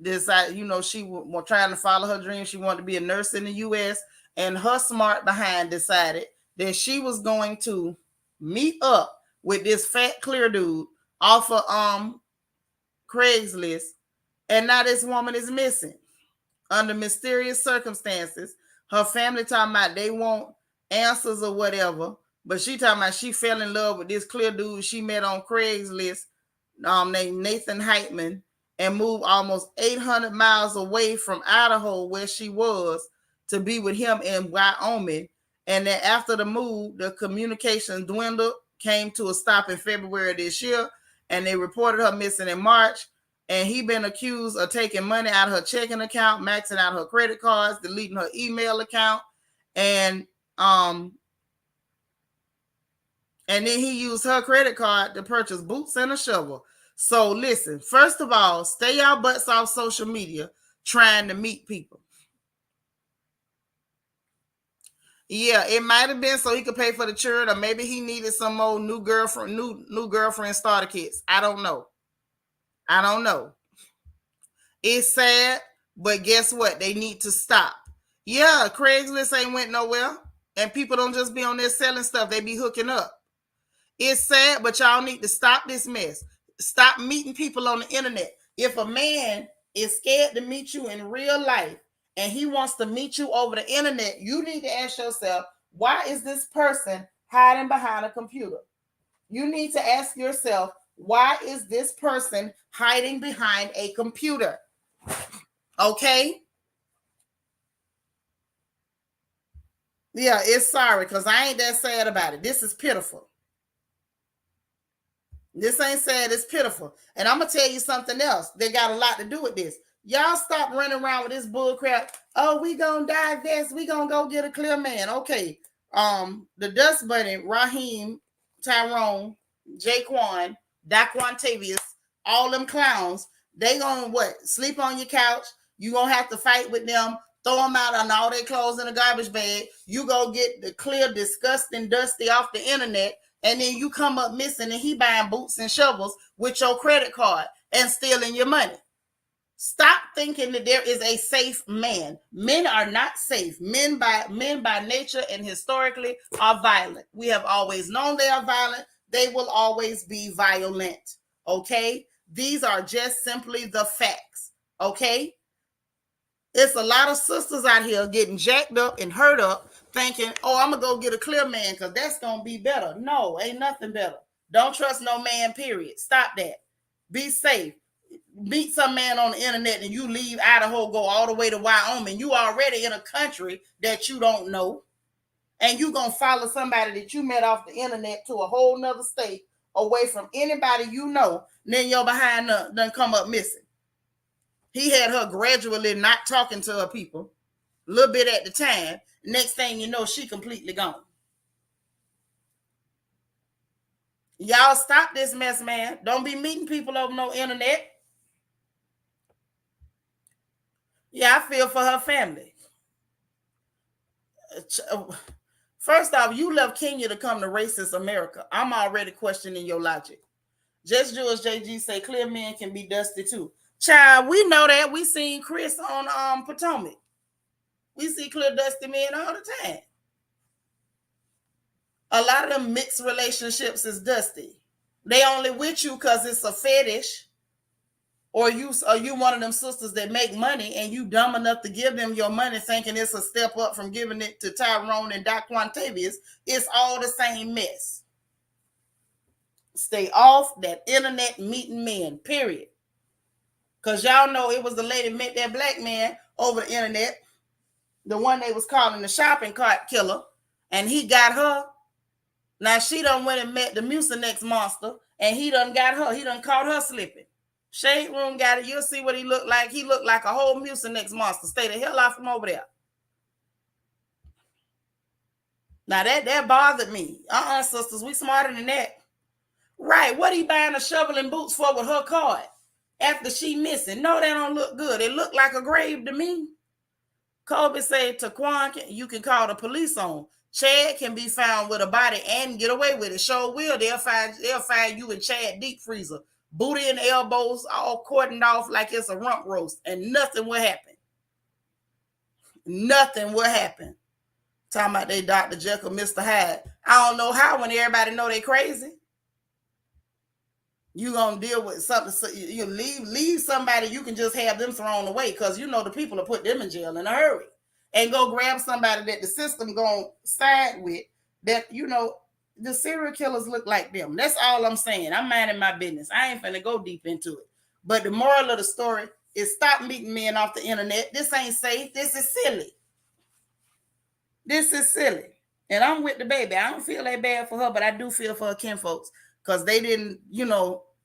Speaker 2: Decided, you know, she was trying to follow her dream. She wanted to be a nurse in the U.S. And her smart behind decided that she was going to meet up with this fat clear dude off of Craigslist. And now this woman is missing under mysterious circumstances. Her family talking about they want answers or whatever. But she talking about she fell in love with this clear dude she met on Craigslist named Nathan Heitman and moved almost 800 miles away from Idaho where she was to be with him in Wyoming. And then after the move, the communication dwindled, came to a stop in February this year, and they reported her missing in March. And he been accused of taking money out of her checking account, maxing out her credit cards, deleting her email account, and then he used her credit card to purchase boots and a shovel. So listen, first of all, stay y'all butts off social media trying to meet people. Yeah, it might have been so he could pay for the church, or maybe he needed some more new girlfriend starter kits. I don't know. It's sad, but guess what? They need to stop. Yeah, Craigslist ain't went nowhere, and people don't just be on there selling stuff. They be hooking up. It's sad, but y'all need to stop this mess. Stop meeting people on the internet. If a man is scared to meet you in real life and he wants to meet you over the internet, you need to ask yourself, why is this person hiding behind a computer? You need to ask yourself, why is this person hiding behind a computer? Okay? Yeah, it's sorry because I ain't that sad about it. This is pitiful. This ain't sad, it's pitiful. And I'm gonna tell you something else. They got a lot to do with this. Y'all stop running around with this bull crap. Oh, we gonna divest. We gonna go get a clear man. Okay. The Dust Bunny, Raheem, Tyrone, Jaquan, Daquantavius, all them clowns, they gonna what? Sleep on your couch. You gonna have to fight with them. Throw them out on all their clothes in a garbage bag. You go get the clear, disgusting, dusty off the internet, and then you come up missing and he buying boots and shovels with your credit card and stealing your money. Stop thinking that there is a safe man. Men are not safe. Men by nature and historically are violent. We have always known they are violent. They will always be violent. Okay? These are just simply the facts. Okay? It's a lot of sisters out here getting jacked up and hurt up thinking, oh, I'm going to go get a clear man because that's going to be better. No, ain't nothing better. Don't trust no man, period. Stop that. Be safe. Meet some man on the internet and you leave Idaho, go all the way to Wyoming. You already in a country that you don't know. And you going to follow somebody that you met off the internet to a whole nother state away from anybody you know. And then your behind done come up missing. He had her gradually not talking to her people, a little bit at the time. Next thing you know, she completely gone. Y'all stop this mess, man. Don't be meeting people over no internet. Yeah, I feel for her family. First off, you left Kenya to come to racist America. I'm already questioning your logic. Just George JG say clear men can be dusty too. Child, we know that. We seen Chris on Potomac. We see clear dusty men all the time. A lot of them mixed relationships is dusty. They only with you because it's a fetish, or you one of them sisters that make money and you dumb enough to give them your money thinking it's a step up from giving it to Tyrone and Daquantavius. It's all the same mess. Stay off that internet meeting men, period. Because y'all know it was the lady met that black man over the internet, the one they was calling the shopping cart killer, and he got her. Now she done went and met the Mucinex monster, and he done got her. He done caught her slipping. Shade Room got it. You'll see what he looked like. He looked like a whole Mucinex monster. Stay the hell off from over there. Now that bothered me. Sisters, we smarter than that. Right, what he buying a shovel and boots for with her card after she missing? No, that don't look good. It looked like a grave to me. Kobe said Taquan, you can call the police on. Chad can be found with a body and get away with it. Sure will. They'll find you in Chad deep freezer. Booty and elbows all cordoned off like it's a rump roast. And nothing will happen. Nothing will happen. Talking about they Dr. Jekyll, Mr. Hyde. I don't know how when everybody know they crazy. You gonna deal with something. So you leave somebody, you can just have them thrown away because you know the people will put them in jail in a hurry. And go grab somebody that the system gonna side with, that you know the serial killers look like them. That's all I'm saying. I'm minding my business. I ain't finna go deep into it. But the moral of the story is stop meeting men off the internet. This ain't safe. This is silly. This is silly. And I'm with the baby. I don't feel that bad for her, but I do feel for her kinfolks. Because they didn't,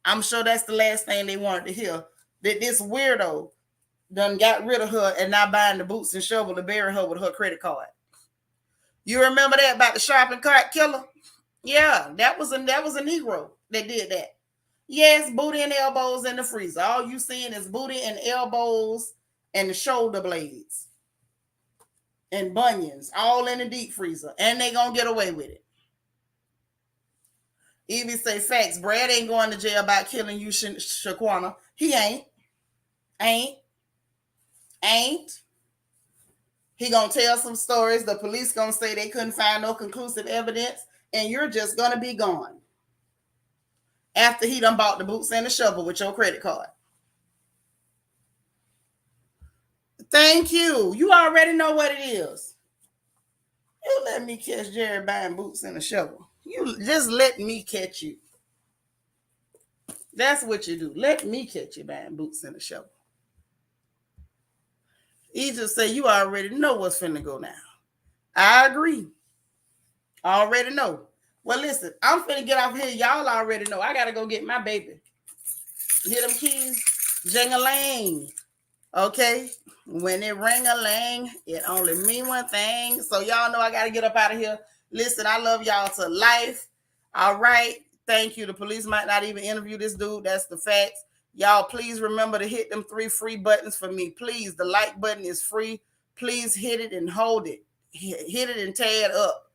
Speaker 2: I'm sure that's the last thing they wanted to hear. That this weirdo done got rid of her and now buying the boots and shovel to bury her with her credit card. You remember that about the shopping cart killer? Yeah, that was a Negro that did that. Yes, booty and elbows in the freezer. All you seeing is booty and elbows and the shoulder blades and bunions, all in the deep freezer. And they gonna get away with it. Evie say facts. Brad ain't going to jail about killing you, Shaquana. He ain't. He gonna tell some stories. The police gonna say they couldn't find no conclusive evidence, and you're just gonna be gone.
Speaker 1: after he done bought the boots and the shovel with your credit card. Thank you. You already know what it is. You let me catch Jerry buying boots and a shovel. You just let me catch you. That's what you do. Let me catch you buying boots and a shovel. He just say you already know what's finna go down. I agree. Already know. Well, listen, I'm finna get off here. Y'all already know. I gotta go get my baby. Hear them keys? Jing-a-lang. Okay? When it ring-a-lang, it only mean one thing. So y'all know I gotta get up out of here. Listen, I love y'all to life. All right. Thank you. The police might not even interview this dude. That's the facts. Y'all, please remember to hit them 3 free buttons for me. Please, the like button is free. Please hit it and hold it. Hit it and tear it up.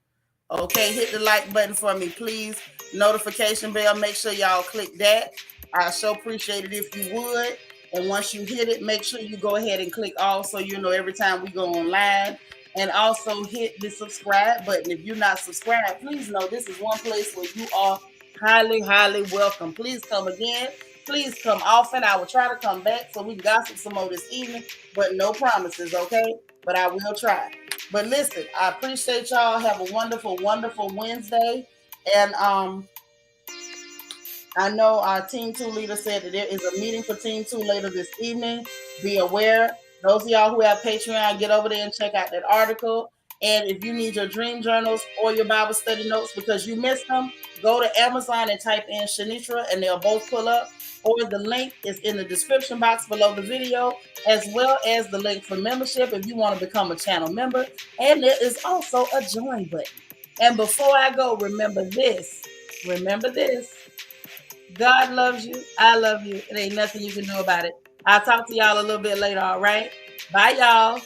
Speaker 1: Okay, hit the like button for me, please. Notification bell, make sure y'all click that. I sure appreciate it if you would. And once you hit it, make sure you go ahead and click all so you know every time we go online. And also hit the subscribe button. If you're not subscribed, please know this is one place where you are highly, highly welcome. Please come again. Please come often. I will try to come back so we can gossip some more this evening, but no promises, okay? But I will try. But listen, I appreciate y'all. Have a wonderful, wonderful Wednesday. And I know our Team 2 leader said that there is a meeting for Team 2 later this evening. Be aware. Those of y'all who have Patreon, get over there and check out that article. And if you need your dream journals or your Bible study notes because you missed them, go to Amazon and type in Shanitra and they'll both pull up. Or the link is in the description box below the video, as well as the link for membership if you want to become a channel member. And there is also a join button. And before I go, remember this. Remember this. God loves you. I love you. It ain't nothing you can do about it. I'll talk to y'all a little bit later, all right? Bye, y'all.